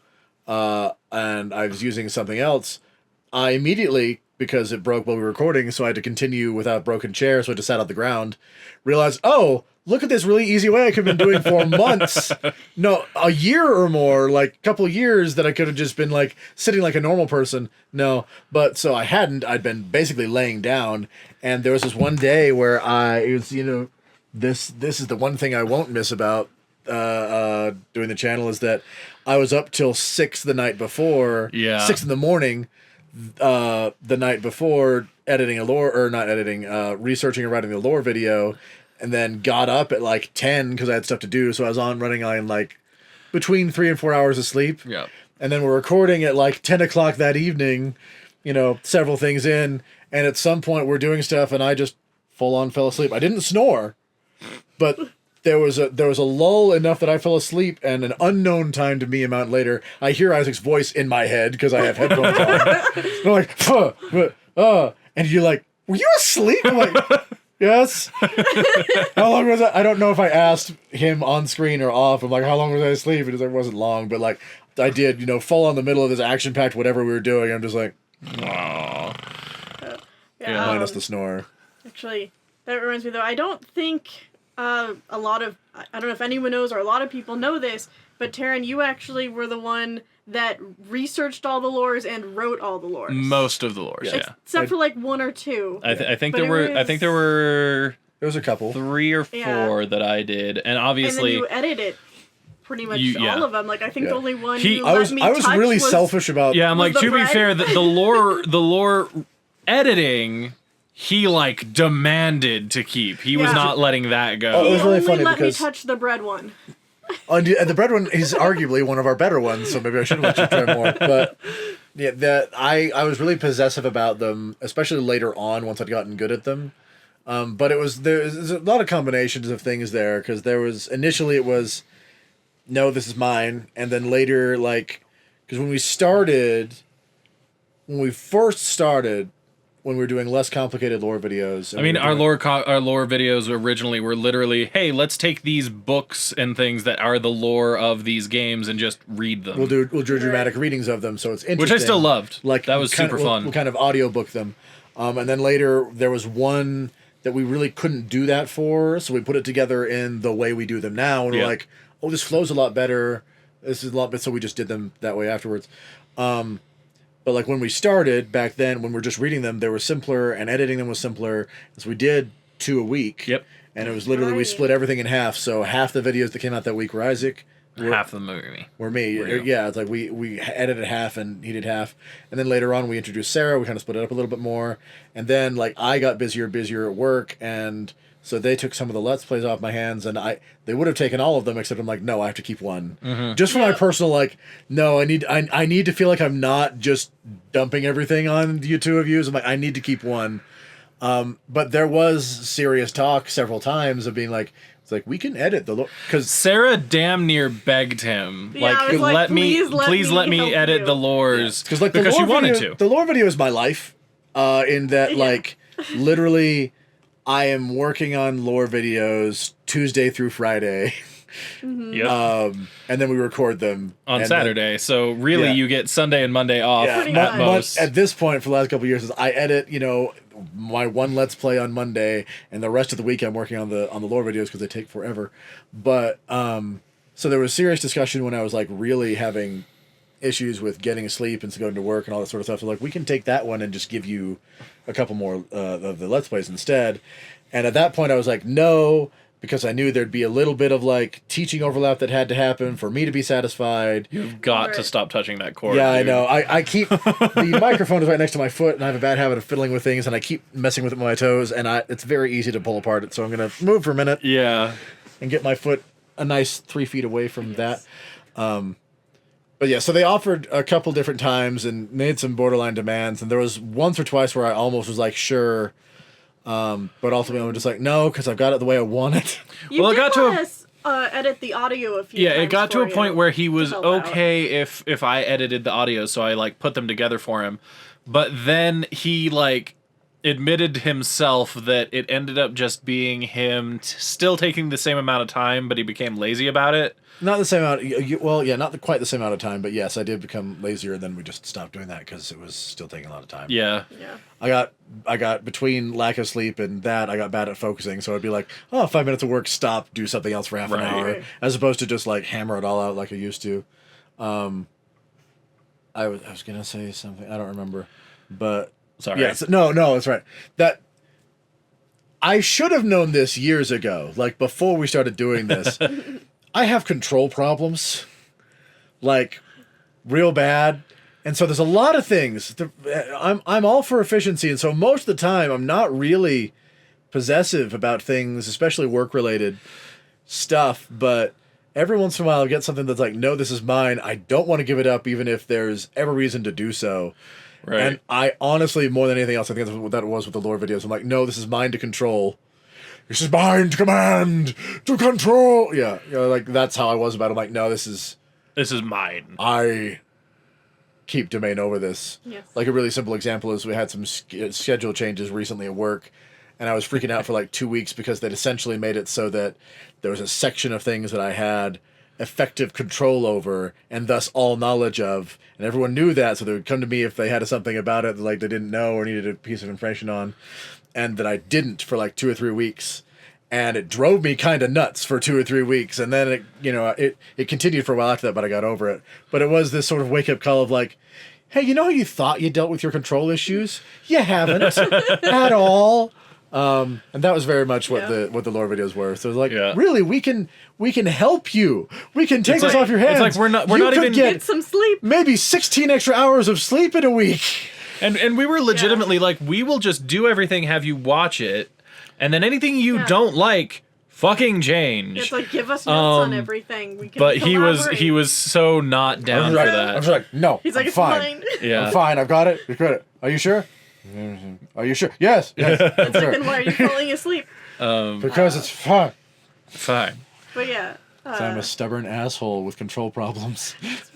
and I was using something else, I immediately, because it broke while we were recording, so I had to continue without a broken chair, so I just sat on the ground. Realized, oh, look at this really easy way I could have been doing for months. No, a year or more, like a couple years that I could have just been like sitting like a normal person. No, but so I hadn't. I'd been basically laying down, and there was this one day where it was, this is the one thing I won't miss about doing the channel is that I was up till 6 the night before. Yeah. 6 in the morning, the night before editing researching and writing the lore video, and then got up at like 10 because I had stuff to do. So I was running on like between 3 and 4 hours of sleep. Yeah. And then we're recording at like 10 o'clock that evening, several things in. And at some point we're doing stuff and I just full on fell asleep. I didn't snore, but there was a lull enough that I fell asleep, and an unknown time to me amount later, I hear Isaac's voice in my head because I have headphones on. I'm like, and you're like, were you asleep? I'm like, yes. How long was I? I don't know if I asked him on screen or off. I'm like, how long was I asleep? And it wasn't long, but like I did, fall in the middle of this action-packed whatever we were doing. I'm just like, Aww. Yeah. minus the snore. Actually, that reminds me though. I don't think I don't know if anyone knows or a lot of people know this, but Tarren, you actually were the one that researched all the lores and wrote all the lores. Most of the lores, yeah. Except for like one or two. I think But there were. it I think there were There was a couple. 3 or 4 that I did, and And then obviously you edited pretty much yeah. all of them. Like I think Yeah. the only one He- you I was let me I was touch really selfish about. yeah. I'm Was like, the to be bread? fair, the lore editing, he like demanded to keep. He was Yeah. not letting that go. Oh, it He was really only funny let because- me touch the bread one. And the bread one is arguably one of our better ones, so maybe I should let you try more. But yeah, I was really possessive about them, especially later on once I'd gotten good at them. But there's a lot of combinations of things there because initially it was, no, this is mine, and then later because when we first started. When we were doing less complicated lore videos. I mean, our lore videos originally were literally, hey, let's take these books and things that are the lore of these games and just read them. We'll do dramatic readings of them, so it's interesting. Which I still loved. Like that was super fun. We'll kind of audiobook them, and then later there was one that we really couldn't do that for, so we put it together in the way we do them now, and we're like, oh, this flows a lot better. This is a lot better, so we just did them that way afterwards. But like when we started back then, when we were just reading them, they were simpler and editing them was simpler. So we did 2 a week. Yep. And it was literally, we Right. split everything in half. So half the videos that came out that week were Isaac. Half the movie. Were me. Were you? Yeah, it's like we edited half and he did half. And then later on we introduced Sarah. We kind of split it up a little bit more. And then like I got busier at work, and so they took some of the Let's Plays off my hands, and they would have taken all of them, except I'm like, no, I have to keep one. Mm-hmm. Just for my personal, no, I need to feel like I'm not just dumping everything on you two of you. So I'm like, I need to keep one. But there was serious talk several times of being like, it's like, we can edit the because Sarah damn near begged him, Yeah, I was like, please let me help edit you." the lores, because she wanted to. The lore video is my life, in that Yeah. literally, I am working on lore videos Tuesday through Friday. Yep. And then we record them On and Saturday, so really Yeah. you get Sunday and Monday off Yeah, Pretty at much. most. at this point for the last couple of years, is I edit, my one Let's Play on Monday, and the rest of the week I'm working on the lore videos because they take forever. But so there was serious discussion when I was really having issues with getting asleep and going to work and all that sort of stuff. So we can take that one and just give you a couple more of the Let's Plays instead. And at that point I was like, no, because I knew there'd be a little bit of teaching overlap that had to happen for me to be satisfied. You've got to Right. stop touching that cord. Yeah, dude. I know. I keep the microphone is right next to my foot, and I have a bad habit of fiddling with things, and I keep messing with it with my toes, and it's very easy to pull apart. So I'm gonna move for a minute Yeah. and get my foot a nice 3 feet away from that. But yeah, so they offered a couple different times and made some borderline demands, and there was once or twice where I almost was like, sure, but ultimately I'm just like, no, because I've got it the way I want it. You Well, it did got to let us edit the audio a few Yeah, times it got to for a point you where he was to help out. okay if I edited the audio, so I put them together for him. But then he admitted himself that it ended up just being him still taking the same amount of time, but he became lazy about it. Not the same amount. Well, yeah, not quite the same amount of time, but yes, I did become lazier. Then we just stopped doing that because it was still taking a lot of time. Yeah. Yeah. I got between lack of sleep and that, I got bad at focusing. So I'd be like, oh, 5 minutes of work, stop, do something else for half an Right. hour, Right. as opposed to just like hammer it all out like I used to. I was gonna say something, I don't remember, but Sorry. yes, no, that's right. That I should have known this years ago, like before we started doing this. I have control problems, like real bad, and so there's a lot of things. I'm all for efficiency, and so most of the time I'm not really possessive about things, especially work related stuff. But every once in a while I get something that's like, no, this is mine. I don't want to give it up, even if there's every reason to do so. Right. And I honestly, more than anything else, I think that's what that was with the lore videos. I'm like, no, this is mine to control. This is mine to command, to control. Yeah, like that's how I was about it. I'm like, no, this is mine. I keep domain over this. Yes. Like a really simple example is we had some schedule changes recently at work, and I was freaking out for like 2 weeks because they'd essentially made it so that there was a section of things that I had effective control over and thus all knowledge of, and everyone knew that, so they would come to me if they had something about it that like they didn't know or needed a piece of information on. And that I didn't for like 2 or 3 weeks, and it drove me kind of nuts for 2 or 3 weeks, and then it continued for a while after that, but I got over it. But it was this sort of wake up call of like, hey, you know how you thought you dealt with your control issues? You haven't at all. And that was very much what Yeah. the lore videos were. So it was like, Yeah. really, we can help you. We can take this off your hands. It's like we're not You could even- get Get some sleep. maybe 16 extra hours of sleep in a week. And we were legitimately like, we will just do everything, have you watch it, and then anything you Yeah. don't like, fucking change. It's like, give us notes on Um, everything. We can But he collaborate. was so not down for I'm that. just like, no, He's like, I'm it's fine. mine. Yeah. I'm fine. I've got it. You've got it. Are you sure? Are you sure? Yes. Yes. I'm It's like, sure. then why are you falling asleep? Because it's fun. Fine. But yeah. I'm a stubborn asshole with control problems.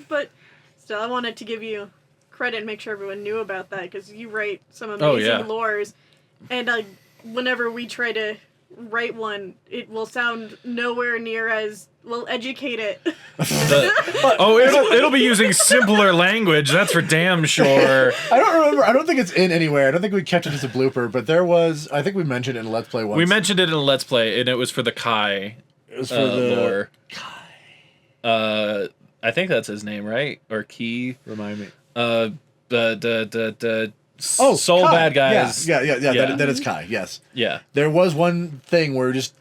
But still, I wanted to give you credit and make sure everyone knew about that, because you write some Oh, amazing yeah. lores, and whenever we try to write one, it will sound nowhere near as well educated. It'll be using simpler language. That's for damn sure. I don't remember. I don't think it's in anywhere. I don't think we kept it as a blooper, but there was. I think we mentioned it in a Let's Play once. We mentioned it in a Let's Play, and it was for the Kai it was for the lore. I think that's his name, right? Or Key. Remind me. The Oh, soul Kai. bad guys. Yeah. Yeah. That is Kai. Yes. Yeah. There was one thing where just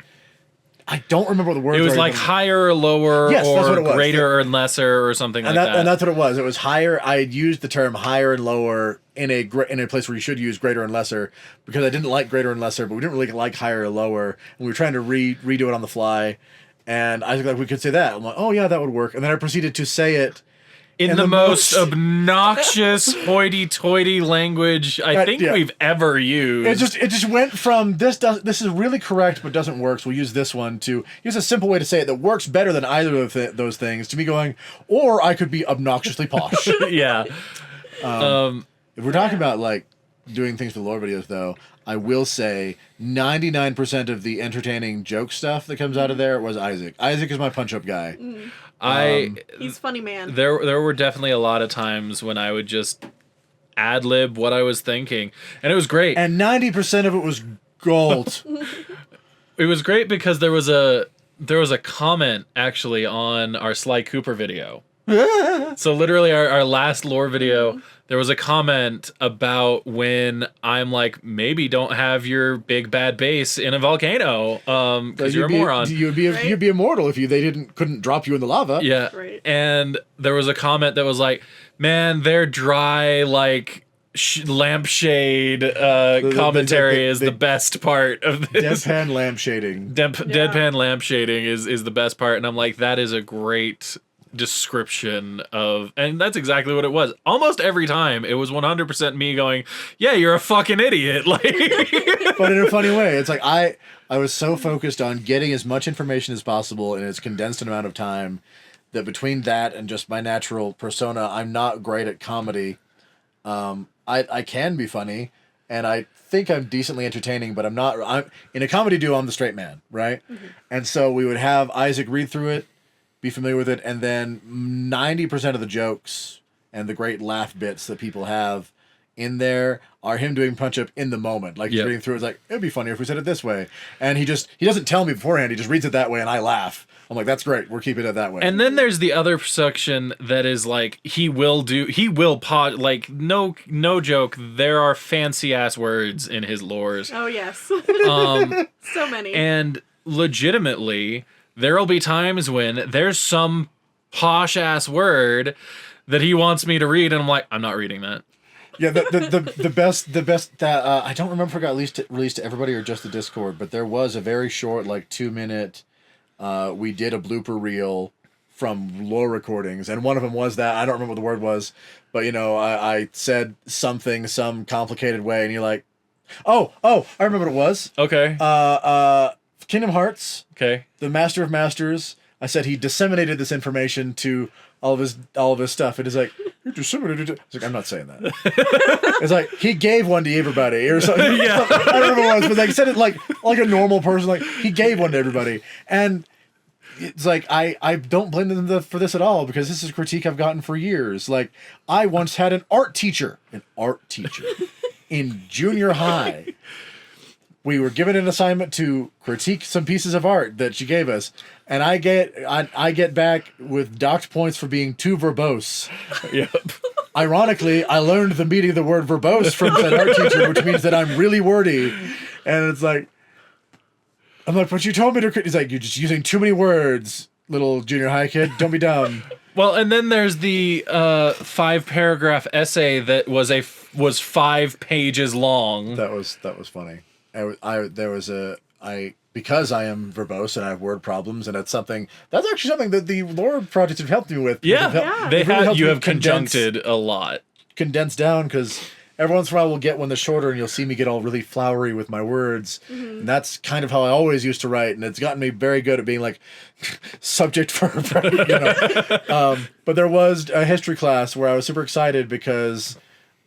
I don't remember what the word. It was like higher or lower, Yes, that's what or it was. greater or lesser, or something like that. And that's what it was. It was higher. I had used the term higher and lower in a place where you should use greater and lesser, because I didn't like greater and lesser, but we didn't really like higher or lower, and we were trying to redo it on the fly. And I was like, we could say that. I'm like, oh yeah, that would work. And then I proceeded to say it in and the the most most- obnoxious hoity-toity language I think yeah. we've ever used. It just went from this is really correct but doesn't work, so we'll use this one, to here's a simple way to say it that works better than either of those things, to me going, or I could be obnoxiously posh. Yeah. If we're talking about like doing things for lore videos, though, I will say 99% of the entertaining joke stuff that comes out of there was Isaac. Isaac is my punch-up guy. He's funny, man. There were definitely a lot of times when I would just ad-lib what I was thinking, and it was great. And 90% of it was gold. It was great because there was a comment actually on our Sly Cooper video. So literally our last lore video, there was a comment about when I'm like, maybe don't have your big bad base in a volcano, because you're a moron. You'd be immortal if they couldn't drop you in the lava. Yeah. Right. And there was a comment that was like, man, their dry, like, lampshade commentary is the best part of this. Deadpan lampshading. Deadpan lampshading is the best part. And I'm like, that is a great description of, and that's exactly what it was. Almost every time it was 100% me going, yeah, you're a fucking idiot. Like, But in a funny way. It's like I was so focused on getting as much information as possible in as condensed an amount of time that between that and just my natural persona, I'm not great at comedy. I can be funny, and I think I'm decently entertaining, but I'm not. I'm in a comedy duo. I'm the straight man, right? And so we would have Isaac read through it, be familiar with it, and then 90% of the jokes and the great laugh bits that people have in there are him doing punch up in the moment. Like he's reading through, it's like, it'd be funnier if we said it this way. And he doesn't tell me beforehand, he just reads it that way and I laugh. I'm like, that's great, we're keeping it that way. And then there's the other section that is like, like, no joke, there are fancy ass words in his lores. Oh, yes. So many. And legitimately, there'll be times when there's some posh ass word that he wants me to read, and I'm like, I'm not reading that. Yeah, the best that I don't remember if it got released to everybody or just the Discord, but there was a very short, like 2-minute. We did a blooper reel from lore recordings, and one of them was that I don't remember what the word was, but I said something some complicated way, and you're like, oh, I remember what it was. Okay. Kingdom Hearts. Okay. The Master of Masters. I said he disseminated this information to all of his stuff. It is like, it's like, I'm not saying that. It's like he gave one to everybody or something. Yeah. I don't know what it was, but like he said it like a normal person. Like he gave one to everybody, and it's like I don't blame them for this at all, because this is a critique I've gotten for years. Like I once had an art teacher in junior high. We were given an assignment to critique some pieces of art that she gave us, and I get back with docked points for being too verbose. Yep. Ironically, I learned the meaning of the word verbose from that art teacher, which means that I'm really wordy. And it's like, I'm like, but you told me to. He's like, you're just using too many words, little junior high kid. Don't be dumb. Well, and then there's the 5-paragraph essay that was 5 pages long. That was funny. Because I am verbose and I have word problems, and that's actually something that the lore projects have helped me with. Yeah. They've really helped You me have conjuncted a lot. Condense down, because every once in a while we'll get one that's shorter and you'll see me get all really flowery with my words. Mm-hmm. And that's kind of how I always used to write, and it's gotten me very good at being like subject verb. But there was a history class where I was super excited because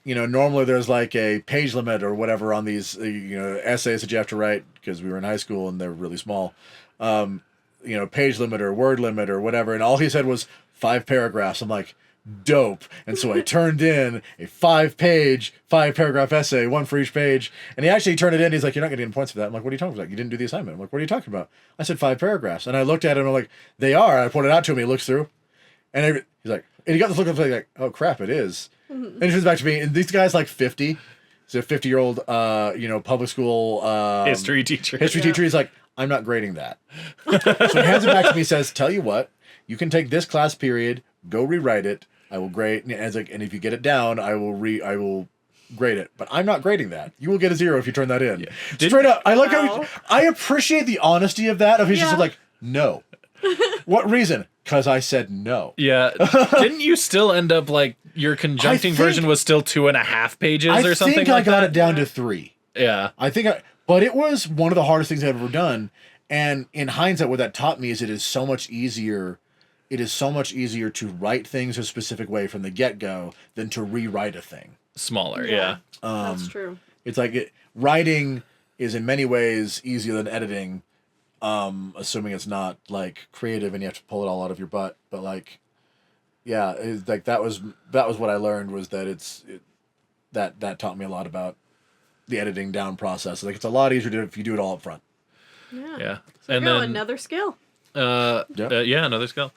normally there's like a page limit or whatever on these essays that you have to write, because we were in high school and they're really small. Page limit or word limit or whatever, and all he said was 5 paragraphs. I'm like, dope. And so I turned in a 5-paragraph essay, one for each page. And he actually turned it in. He's like, you're not getting any points for that. I'm like, what are you talking about? You didn't do the assignment. I'm like, what are you talking about? I said 5 paragraphs. And I looked at him and I'm like, they are. I pointed out to him. He looks through. And he's like, and he got this look like, oh crap, it is. Mm-hmm. And he turns back to me. And these guys like 50. He's a 50-year-old, public school history teacher. He's like, I'm not grading that. So he hands it back to me. Says, tell you what, you can take this class period, go rewrite it. I will grade, and it's like, and if you get it down, I will grade it. But I'm not grading that. You will get a 0 if you turn that in. Yeah. Straight up. I like how I appreciate the honesty of that. Of he's just like, no. What reason? Because I said no. Yeah. Didn't you still end up like your conjuncting version was still 2.5 pages or something? I got it down to 3. Yeah. But it was one of the hardest things I've ever done. And in hindsight, what that taught me is it is so much easier. It is so much easier to write things a specific way from the get-go than to rewrite a thing. Smaller, yeah. That's true. It's like writing is in many ways easier than editing, assuming it's not like creative and you have to pull it all out of your butt. But like, yeah, it's like that was what I learned, was that that taught me a lot about the editing down process. Like it's a lot easier if you do it all up front. Yeah. So and then another skill. Another skill.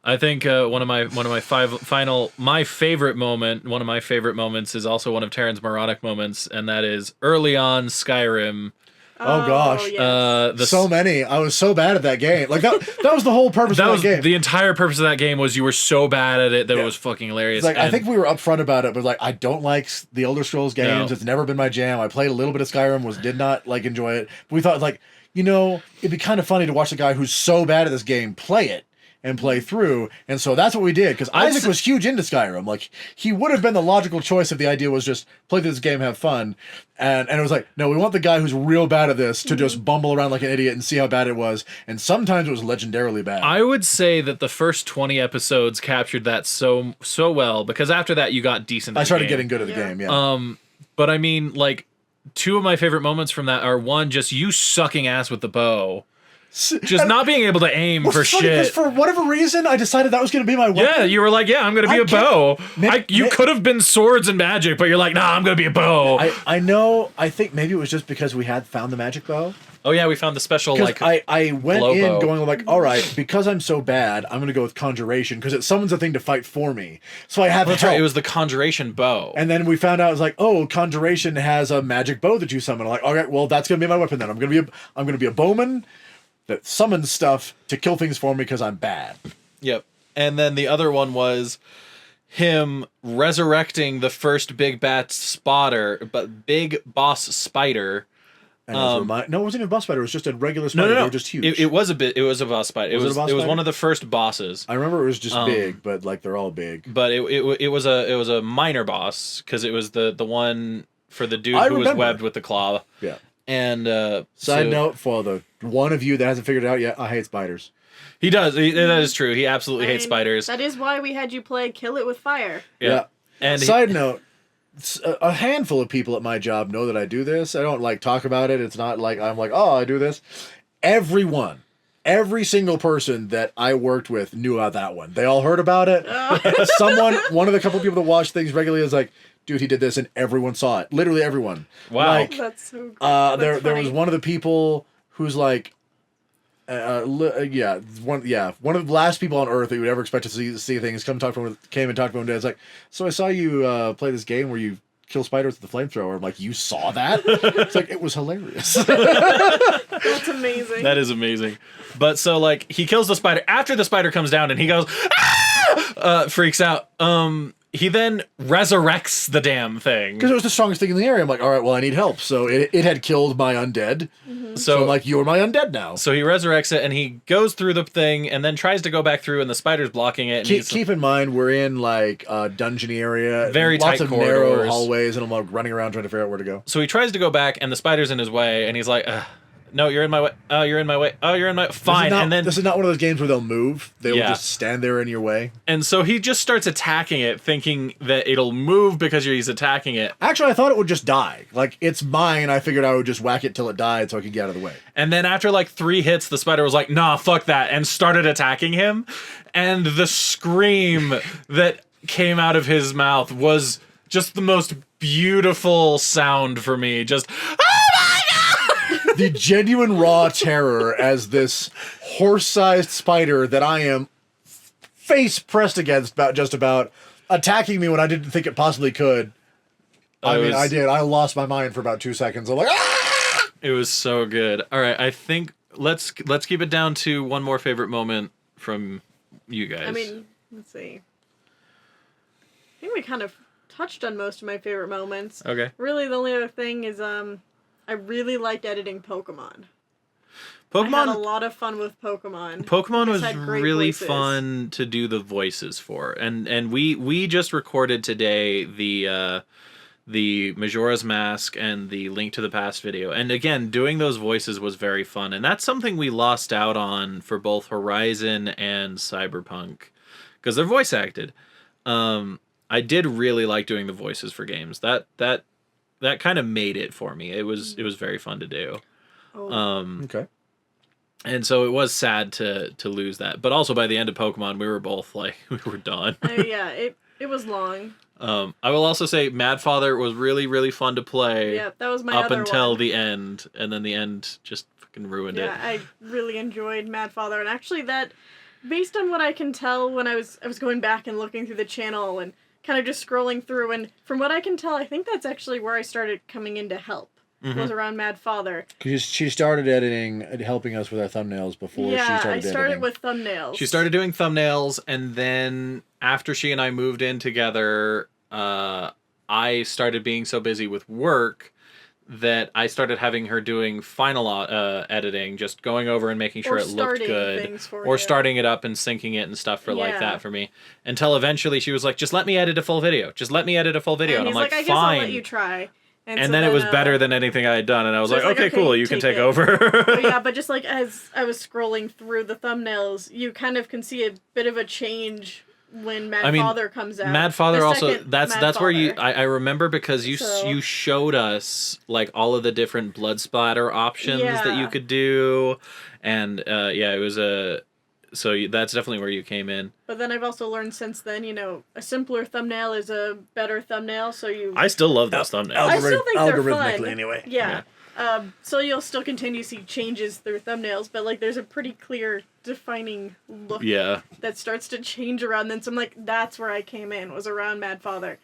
I think one of my favorite moments is also one of Tarren's moronic moments, and that is early on Skyrim. Oh gosh, yes. So many. I was so bad at that game. Like that was the whole purpose of that game. The entire purpose of that game was you were so bad at it that it was fucking hilarious. Like I think we were upfront about it, but like I don't like the Elder Scrolls games. No. It's never been my jam. I played a little bit of Skyrim, did not like enjoy it. But we thought like, it'd be kind of funny to watch a guy who's so bad at this game play it and play through. And so that's what we did, because Isaac was huge into Skyrim. Like, he would have been the logical choice if the idea was just play this game, have fun. And it was like, no, we want the guy who's real bad at this to just bumble around like an idiot and see how bad it was. And sometimes it was legendarily bad. I would say that the first 20 episodes captured that so well, because after that you got decent at I started the game. getting good at the game, yeah. But I mean, like, two of my favorite moments from that are, one, just you sucking ass with the bow. Just not being able to aim for shit. For whatever reason, I decided that was going to be my weapon. Yeah, you were like, yeah, I'm going to be a bow. You could have been swords and magic, but you're like, nah, I'm going to be a bow. I know, I think maybe it was just because we had found the magic bow. Oh, yeah, we found the special, like, I went in bow. going like, all right, because I'm so bad, I'm going to go with conjuration, because it summons a thing to fight for me. So I have That's help. right, it was the conjuration bow. And then we found out, it was like, oh, conjuration has a magic bow that you summon. I'm like, all right, well, that's going to be my weapon then. I'm going to be a bowman that summons stuff to kill things for me because I'm bad. Yep. And then the other one was him resurrecting the first big boss spider. And no, it wasn't even a boss spider. It was just a regular spider. No. They were just huge. It was a boss spider. It was one of the first bosses. I remember it was just big, but like they're all big. But it was a minor boss because it was the one for the dude who was webbed with the claw. Yeah. And side note for the one of you that hasn't figured it out yet, I hate spiders. He does. That is true. He absolutely hates spiders. That is why we had you play Kill It With Fire. Yeah. And side note, a handful of people at my job know that I do this. I don't like talk about it. It's not like I'm like, oh, I do this. Every single person that I worked with knew about that one. They all heard about it. One of the couple people that watch things regularly is like, dude, he did this, and everyone saw it. Literally everyone. Wow. Like, that's so good. There was one of the people who's like, one of the last people on Earth that you would ever expect to see things came and talked to him one day. It's like, so I saw you play this game where you kill spiders with the flamethrower. I'm like, you saw that? It's like, it was hilarious. That's amazing. That is amazing. But so like he kills the spider after the spider comes down and he goes, ah! Freaks out. He then resurrects the damn thing. Because it was the strongest thing in the area. I'm like, all right, well, I need help. So it had killed my undead. Mm-hmm. So I'm like, you're my undead now. So he resurrects it, and he goes through the thing, and then tries to go back through, and the spider's blocking it. And keep in mind, we're in like a dungeon area. Very lots tight of corridors. narrow hallways, and I'm like running around trying to figure out where to go. So he tries to go back, and the spider's in his way, and he's like, no, you're in my way. Oh, you're in my way. Oh, you're in my... Fine. This is not one of those games where they'll move. They will just stand there in your way. And so he just starts attacking it, thinking that it'll move because he's attacking it. Actually, I thought it would just die. Like, it's mine. I figured I would just whack it till it died so I could get out of the way. And then after like 3 hits, the spider was like, nah, fuck that, and started attacking him. And the scream that came out of his mouth was just the most beautiful sound for me. Just... The genuine raw terror as this horse-sized spider that I am face pressed against about attacking me when I didn't think it possibly could. I did. I lost my mind for about 2 seconds. I'm like, ah! It was so good. All right, I think let's keep it down to one more favorite moment from you guys. I mean, let's see. I think we kind of touched on most of my favorite moments. Okay. Really, the only other thing is I really liked editing Pokemon. I had a lot of fun with Pokemon. Pokemon was really fun to do the voices for, and we just recorded today the Majora's Mask and the Link to the Past video, and again, doing those voices was very fun, and that's something we lost out on for both Horizon and Cyberpunk, because they're voice acted. I did really like doing the voices for games. That kind of made it for me. It was very fun to do. Okay. And so it was sad to lose that. But also by the end of Pokemon, we were both like, we were done. Yeah, it was long. I will also say Mad Father was really, really fun to play. Yeah, that was my up other until one. the end. And then the end just fucking ruined it. Yeah, I really enjoyed Mad Father. And actually that, based on what I can tell when I was going back and looking through the channel and kind of just scrolling through, and from what I can tell, I think that's actually where I started coming into help. Mm-hmm. Was around Mad Father. Because she started editing and helping us with our thumbnails before she started editing. Yeah, I started with thumbnails. She started doing thumbnails, and then after she and I moved in together, I started being so busy with work that I started having her doing final editing, just going over and making sure it looked good, or starting it up and syncing it and stuff for like that for me. Until eventually she was like, "Just let me edit a full video. Just let me edit a full video." And I'm he's like, "I "Fine." guess I'll let you try. And so then it was better than anything I had done, and I was so like, like, okay, cool, you can take over. But yeah, but just like as I was scrolling through the thumbnails, you kind of can see a bit of a change when Mad I mean, Father comes out. Mad Father The also second that's Mad where you Father. I remember because you So- you showed us like all of the different blood splatter options that you Yeah. could do, and it was that's definitely where you came in. But then I've also learned since then, a simpler thumbnail is a better thumbnail, so you... I still love those thumbnails. I still think they're algorithmically fun. anyway. Yeah. So you'll still continue to see changes through thumbnails, but like there's a pretty clear defining look Yeah. that starts to change around then. So I'm like, that's where I came in, was around Mad Father.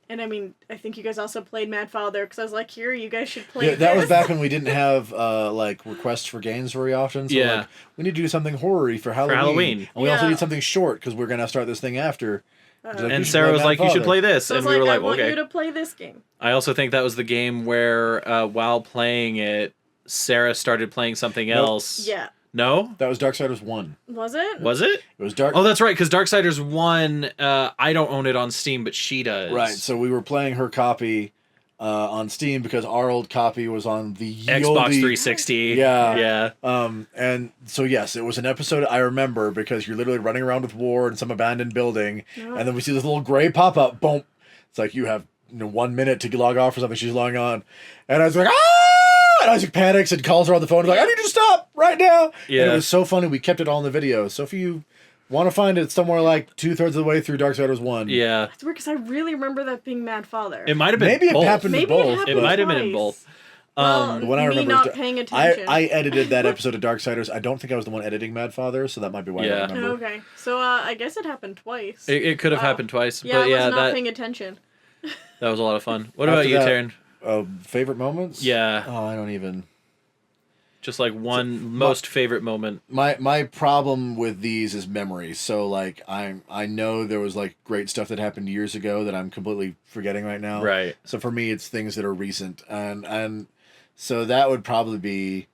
And I mean, I think you guys also played Mad Father, because I was like, here, you guys should play Yeah, that was this. back when we didn't have like requests for games very often. So Yeah. like, we need to do something horror-y for Halloween. Halloween. And we also Yeah. need something short because we're gonna start this thing after. Like, you And should Sarah play was Mad like, "You should Father." play this," So I and was we were I like, want "Okay." you to play this game. I also think that was the game where, while playing it, Sarah started playing something else. Yeah. No? That was Darksiders 1. Was it? Was it? It was Dark. Oh, that's right, because Darksiders 1, I don't own it on Steam, but she does. Right, so we were playing her copy on Steam because our old copy was on the Xbox Yoldy- 360. Yeah. Yeah. And so yes, it was an episode I remember because you're literally running around with War in some abandoned building, Yeah. and then we see this little gray pop up. Boom! It's like you have 1 minute to log off or something. She's logging on, and I was like, ah! And Isaac panics and calls her on the phone. He's like, I need you to stop right now. Yeah. And it was so funny. We kept it all in the video. So if you want to find it somewhere like 2/3 of the way through Darksiders 1. Yeah. It's weird because I really remember that being Mad Father. It might have been Maybe it both. happened Maybe to both. it happened It might have been in twice. both. Well, The one I me remember not is paying attention. I edited that episode of Darksiders. I don't think I was the one editing Mad Father, so that might be why Yeah. I remember. Okay, so I guess it happened twice. It could have Wow. happened twice. Yeah, but I was yeah, not paying attention. that was a lot of fun. What After about you, that- Tarren? Favorite moments? Yeah. Oh, I don't even. Just like one most favorite moment. My problem with these is memory. So like I know there was like great stuff that happened years ago that I'm completely forgetting right now. Right. So for me, it's things that are recent, and so that would probably be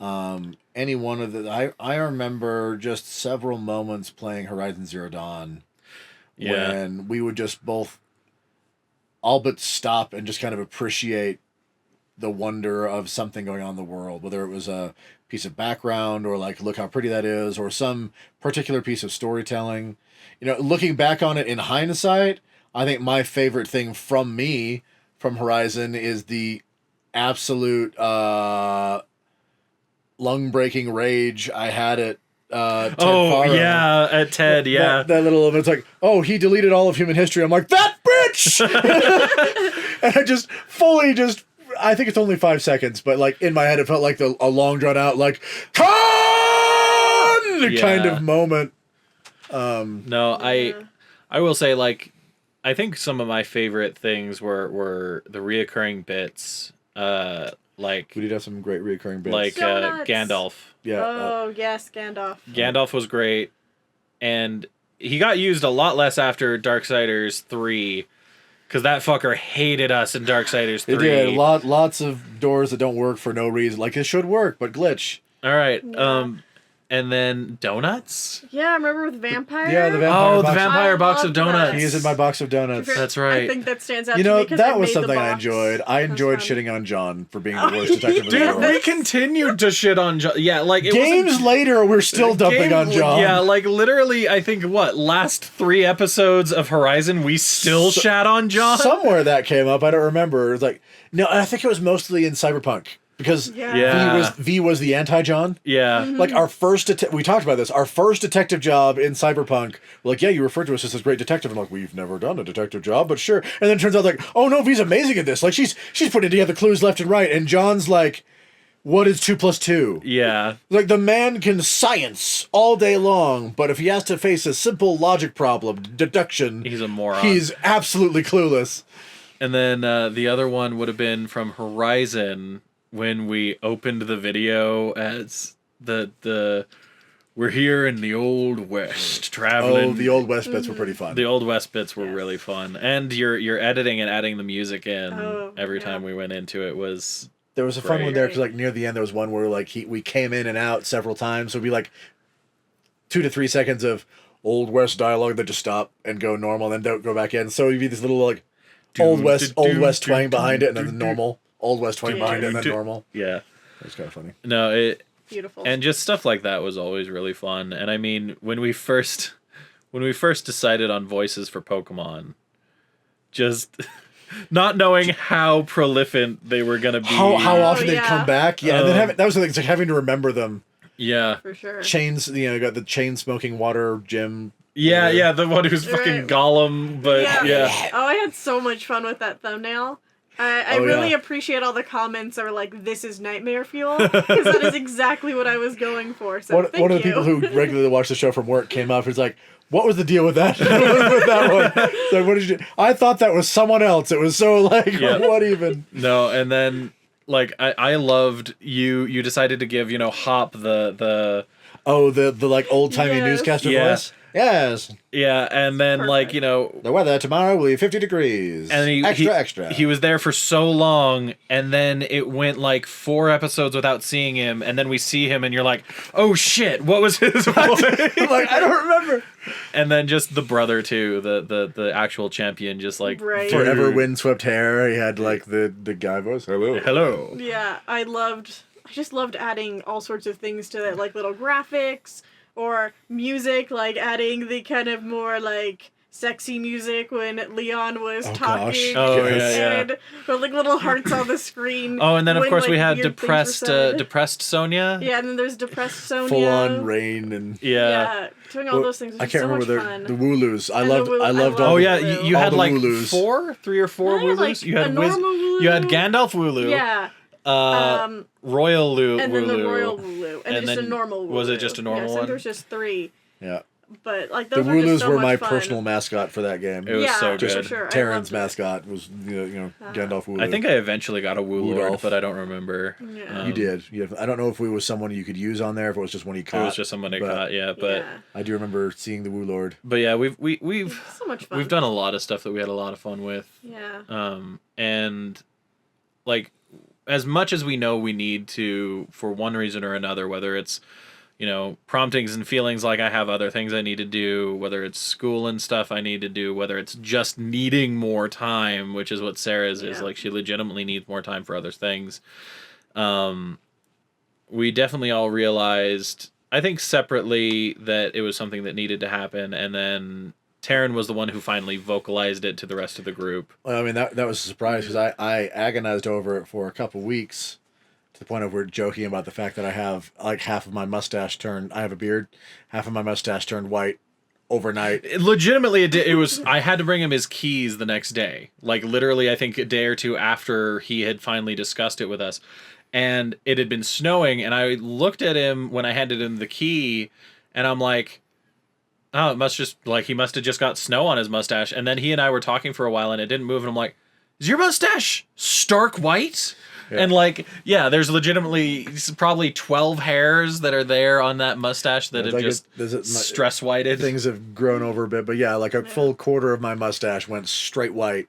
any one of the. I remember just several moments playing Horizon Zero Dawn. Yeah. When we would just both all but stop and just kind of appreciate the wonder of something going on in the world, whether it was a piece of background or like, look how pretty that is, or some particular piece of storytelling. Looking back on it in hindsight, I think my favorite thing from Horizon is the absolute lung-breaking rage I had at Ted Faro. yeah, at Ted, yeah. That little, it's like, oh, he deleted all of human history. I'm like, that bitch! And I just fully I think it's only 5 seconds, but like in my head, it felt like a long drawn out, like, Khan! Yeah. kind of moment. No, I will say, like, I think some of my favorite things were the reoccurring bits, like We did have some great recurring bits. like Donuts. Gandalf. yeah. Oh, yes, Gandalf. Gandalf was great, and he got used a lot less after Darksiders 3, because that fucker hated us in Darksiders 3. It did. Lots of doors that don't work for no reason. Like, it should work, but glitch. All right, Yeah. and then donuts. Yeah, I remember with Vampire. Yeah, the vampire Oh, the box. vampire I box of love donuts. that. He is in my box of donuts. That's right. I think that stands out You to know, me because that was something I enjoyed. I enjoyed fun. shitting on John for being the worst detective in the Dude, world. we continued to shit on John. Yeah, like it Games wasn't- later, we're still dumping on John. Yeah, like literally, I think last 3 episodes of Horizon, we still shat on John. Somewhere that came up. I don't remember. It's like, no, I think it was mostly in Cyberpunk because Yeah. V was the anti-John. Yeah, Like our first, we talked about this. Our first detective job in Cyberpunk. We're like, yeah, you referred to us as this great detective. I'm like, we've never done a detective job, but sure. And then it turns out like, oh no, V's amazing at this. Like she's putting together clues left and right, and John's like, what is 2 + 2? yeah, Like the man can science all day long, but if he has to face a simple logic problem, deduction, he's a moron. he's absolutely clueless. And then the other one would have been from Horizon when we opened the video as the we're here in the Old West traveling. Oh, the Old West bits were pretty fun. The Old West bits were Yes. really fun, and your editing and adding the music in every yeah. time we went into it was There was a fun Great. one there because like near the end there was one where like we came in and out several times, so it'd be like 2 to 3 seconds of Old West dialogue that just stop and go normal, and then don't go back in. So it'd be this little like Old West twang behind it, and then the normal Old West twang behind it, and then normal. yeah. It's kind of funny. No, it Beautiful. and just stuff like that was always really fun. And I mean, when we first when we first decided on voices for Pokemon, just not knowing how prolific they were gonna be. How often they'd yeah. come back. Yeah, and then that was the thing. It's like having to remember them. Yeah. For sure. Chains, you got the chain smoking water gym. Yeah, the one who's fucking Right. Gollum, but yeah. Oh, I had so much fun with that thumbnail. I really appreciate all the comments that were like, "This is nightmare fuel," because that is exactly what I was going for. So thank One of the you. people who regularly watch the show from work came up. He's like, "What was the deal with that? with that one?" It's like, what did you do? I thought that was someone else. It was so like, Yeah. what even? No, and then like I loved you decided to give, Hop the Oh, the like old timey Yes. newscaster Yeah. voice. Yes, yeah, and then like, Perfect. the weather tomorrow will be 50 degrees. and extra. He was there for so long, and then it went like 4 episodes without seeing him, and then we see him, and you're like, oh shit, what was his voice? I'm like, I don't remember. And then just the brother too, the actual champion, just like Right. Forever windswept hair. He had like the guy voice. Hello. Yeah, I just loved adding all sorts of things to it, like little graphics or music, like adding the kind of more like sexy music when Leon was Oh, talking. gosh. Oh, Yes. yeah. And with like little hearts on the screen. Oh, and then of when, course like, we had weird things were said. depressed Sonia. Yeah, and then there's depressed Sonia. Full on rain and. Yeah, doing all those things was I just can't so remember much fun. the Wooloos. I And the loved. Wooloo- I loved I all. Oh loved the- yeah, Wooloo. you All had the like Wooloos. 3 or 4 No, I had, Wooloos. like, You had a normal Wooloo. You had Gandalf Wooloo. Yeah. Royal Wooloo. And then the Royal Wooloo. And, And just a then- normal Wooloo. was it just a normal I think one? there's just 3. Yeah. But like The those were just Wooloos so were much my fun. personal mascot for that game. It was Yeah, so for good. sure. I Terran's loved it. mascot was Gandalf Wooloo. I think I eventually got a Woolord, Woodolph. but I don't remember. Yeah. You did. I don't know if it was someone you could use on there, if it was just one you caught. It was just someone I but caught, yeah. But Yeah. I do remember seeing the Woolord. yeah, we've So much fun. we've done a lot of stuff that we had a lot of fun with. Yeah. And like as much as we know we need to for one reason or another, whether it's promptings and feelings like I have other things I need to do, whether it's school and stuff I need to do, whether it's just needing more time, which is what Sarah's is, Yeah. like she legitimately needs more time for other things. We definitely all realized, I think separately, that it was something that needed to happen, and then Tarren was the one who finally vocalized it to the rest of the group. Well, I mean, that was a surprise because I agonized over it for a couple weeks to the point of we're joking about the fact that I have like half of my mustache turned. I have a beard, half of my mustache turned white overnight. Legitimately, it was. I had to bring him his keys the next day. Like literally, I think a day or two after he had finally discussed it with us, and it had been snowing. And I looked at him when I handed him the key, and I'm like, "Oh, it must just like he must have just got snow on his mustache." And then he and I were talking for a while, and it didn't move. And I'm like, "Is your mustache stark white?" Yeah. And like, yeah, there's legitimately probably 12 hairs that are there on that mustache that It's have like just stress whited. Things have grown over a bit, but yeah, like a full quarter of my mustache went straight white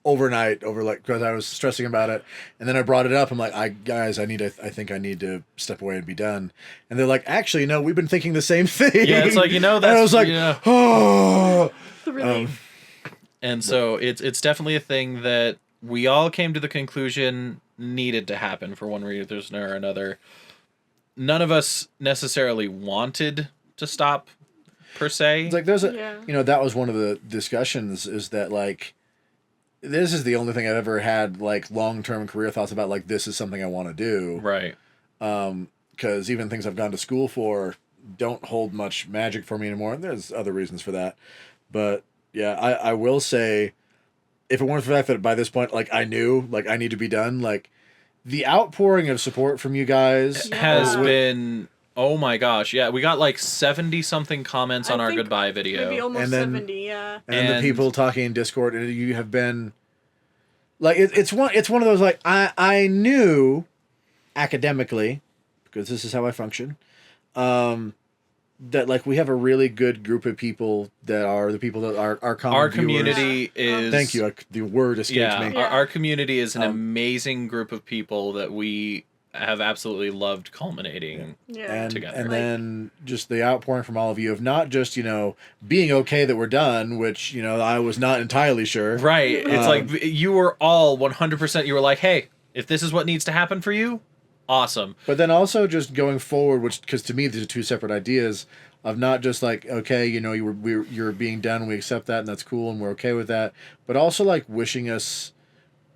overnight because I was stressing about it, and then I brought it up. I'm like, I think I need to step away and be done. And they're like, actually, no, we've been thinking the same thing. Yeah, it's like, that's... and I was like, oh. The relief. And so it's definitely a thing that we all came to the conclusion needed to happen for one reason or another. None of us necessarily wanted to stop, per se. It's like there's a, Yeah. that was one of the discussions is that like, this is the only thing I've ever had like long-term career thoughts about. Like, this is something I want to do. Right. Because even things I've gone to school for don't hold much magic for me anymore. And there's other reasons for that. But yeah, I will say, if it weren't for the fact that by this point, like I knew, like I need to be done, like the outpouring of support from you guys Has Yeah. been, oh my gosh, yeah, we got like 70 something comments on I our think goodbye video. Maybe almost And then- 70, yeah. and then the And- people talking in Discord, and you have been like it's one of those like I knew academically, because this is how I function, that like we have a really good group of people that are the people that are our common Our viewers. community is... Thank you. The word escaped Yeah, me. our community is an Um, amazing group of people that we have absolutely loved culminating. Yeah. And together. and Like- then just the outpouring from all of you of not just being okay that we're done, which I was not entirely sure. Right. It's like you were all 100%, you were like, hey, if this is what needs to happen for you, awesome. But then also just going forward, which because to me these are two separate ideas of not just like okay, you know, you're being done, we accept that and that's cool and we're okay with that, but also like wishing us,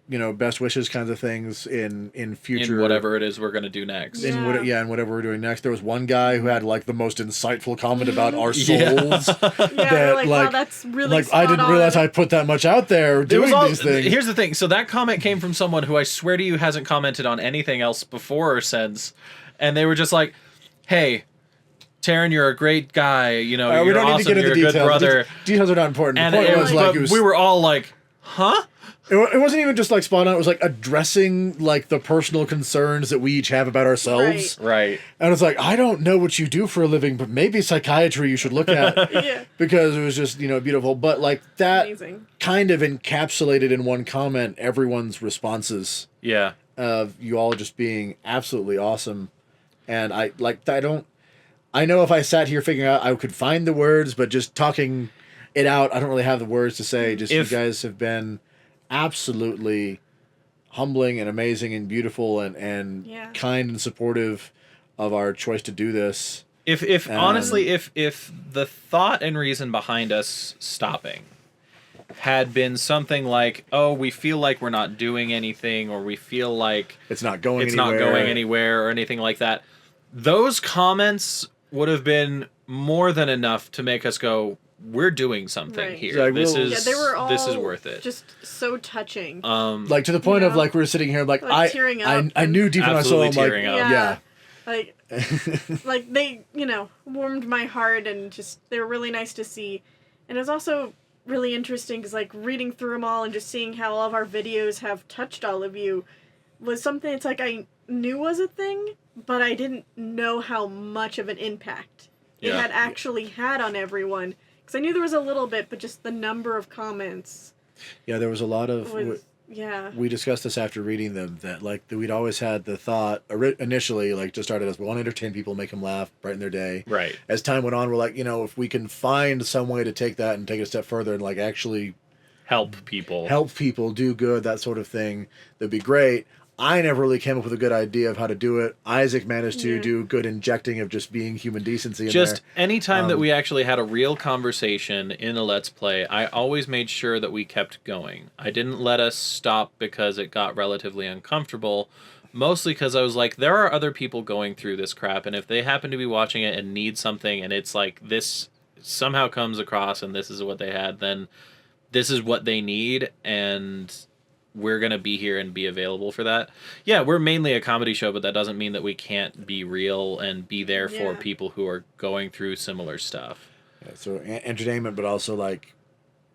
you know, best wishes kinds of things in future In whatever it is we're gonna do next. Yeah. in whatever we're doing next. There was one guy who had like the most insightful comment about our souls. Yeah. Yeah, they're like, wow, that's really like spot I didn't on. realize I put that much out there It was doing all- these things. Here's the thing. So that comment came from someone who I swear to you hasn't commented on anything else before or since, and they were just like, "Hey, Tarren, you're a great guy. You know, we you're don't awesome. need to get into You're a details. good brother." Details are not important. And The point it was was, like but it was. we were all like, "Huh?" It wasn't even just like spot on. It was like addressing like the personal concerns that we each have about ourselves. Right. And it's like, I don't know what you do for a living, but maybe psychiatry you should look at. Yeah. Because it was just, you know, beautiful. But like that Amazing. kind of encapsulated in one comment everyone's responses Yeah. of you all just being absolutely awesome. And I know if I sat here figuring out I could find the words, but just talking it out, I don't really have the words to say. Just you guys have been absolutely humbling and amazing and beautiful and Yeah. kind and supportive of our choice to do this. If honestly, if the thought and reason behind us stopping had been something like, oh, we feel like we're not doing anything, or we feel like It's not going it's anywhere. not going anywhere, or anything like that, those comments would have been more than enough to make us go, we're doing something Right. here. Like, This we'll- is Yeah, they were all this is worth it. just so touching. Like to the point You of know? like we were sitting here like, Like, tearing up I knew deep in my soul Absolutely I'm like tearing up. yeah. Like, like they, you know, warmed my heart and just, they were really nice to see. And it was also really interesting because, like, reading through them all and just seeing how all of our videos have touched all of you was something it's like I knew was a thing, but I didn't know how much of an impact it Yeah. had actually had on everyone. Because I knew there was a little bit, but just the number of comments Yeah, there was a lot of was, yeah. we discussed this after reading them that like we'd always had the thought initially like just started as we want to entertain people, make them laugh, brighten their day. Right. As time went on, we're like, you know, if we can find some way to take that and take it a step further and like actually Help people. help people do good, that sort of thing, that'd be great. I never really came up with a good idea of how to do it. Isaac managed to Yeah. do good injecting of just being human decency in Just there. any time that we actually had a real conversation in a Let's Play, I always made sure that we kept going. I didn't let us stop because it got relatively uncomfortable, mostly because I was like, there are other people going through this crap, and if they happen to be watching it and need something, and it's like this somehow comes across and this is what they had, then this is what they need, and we're going to be here and be available for that. Yeah, we're mainly a comedy show, but that doesn't mean that we can't be real and be there for Yeah. people who are going through similar stuff. Yeah, so entertainment, but also like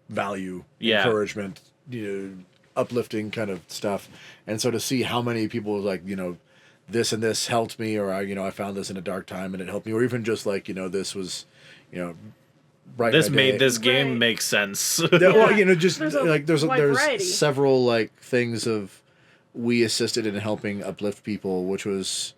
value, Yeah. encouragement, you know, uplifting kind of stuff. And so to see how many people like, you know, this and this helped me, or I found this in a dark time and it helped me, or even just like, you know, this was, you know, bright. This my made day. this game Right. make sense. Yeah, well, Yeah. you know, just There's a like there's wide variety. several like things of we assisted in helping uplift people, which was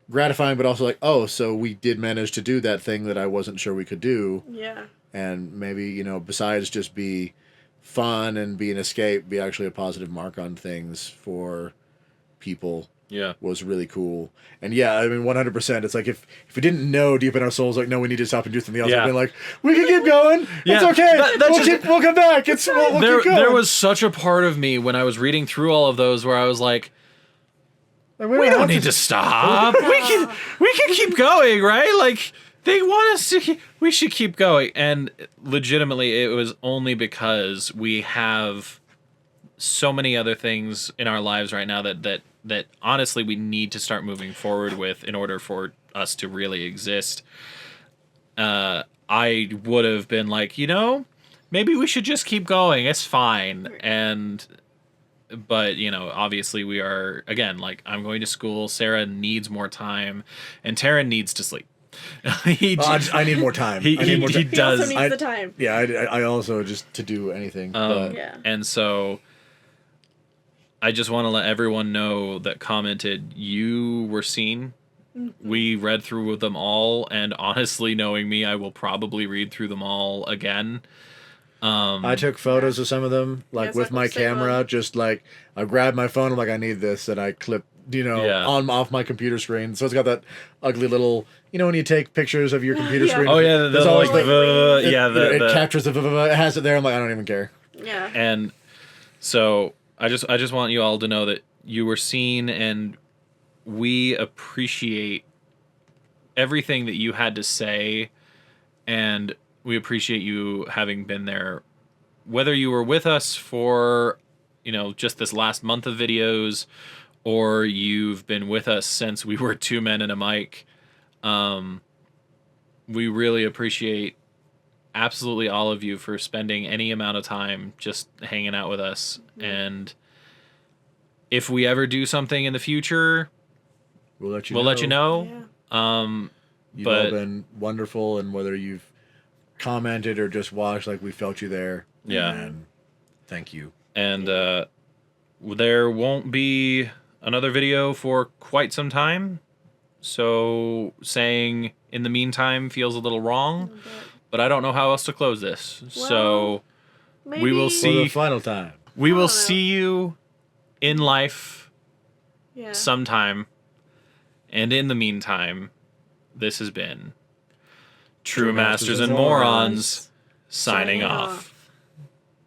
gratifying, but also like, oh, so we did manage to do that thing that I wasn't sure we could do, Yeah. and maybe, you know, besides just be fun and be an escape, be actually a positive mark on things for people. Yeah. Was really cool. And yeah, I mean, 100%. It's like if we didn't know deep in our souls, like, no, we need to stop and do something else. Yeah. I've been like, we can keep going. Yeah, It's okay. that's just- We'll come back. We'll keep going. There was such a part of me when I was reading through all of those where I was like, Like, we don't need to stop. we can keep going, right? Like they want us to. We should keep going. And legitimately, it was only because we have so many other things in our lives right now that honestly we need to start moving forward with in order for us to really exist. I would have been like, you know, maybe we should just keep going. It's fine. But, you know, obviously we are, again, like, I'm going to school, Sarah needs more time, and Tarren needs to sleep. I need more time. He I need more he time. He also does. needs the time. Yeah, I also just to do anything. but Yeah. And so I just want to let everyone know that commented, you were seen. We read through them all, and honestly, knowing me, I will probably read through them all again. I took photos of some of them, like Yes, with that my was so camera. fun. Just like I grabbed my phone, I'm like, I need this, and I clip Yeah. on off my computer screen. So it's got that ugly little, when you take pictures of your computer Yeah. screen. Oh yeah, there's always like the, the- it captures it has it there. I'm like, I don't even care. Yeah. And so I just want you all to know that you were seen, and we appreciate everything that you had to say, and we appreciate you having been there, whether you were with us for just this last month of videos, or you've been with us since we were two men and a mic. We really appreciate absolutely all of you for spending any amount of time just hanging out with us. And if we ever do something in the future, We'll let you we'll know. let you know. Yeah. You've but- all been wonderful, and whether you've commented or just watched, like, we felt you there. Yeah. And thank you. And there won't be another video for quite some time. So saying in the meantime feels a little wrong, but I don't know how else to close this. So Maybe, we will For see. the final time. We I will don't know. see you in life Yeah. sometime. And in the meantime, this has been True Masters and Morons signing off.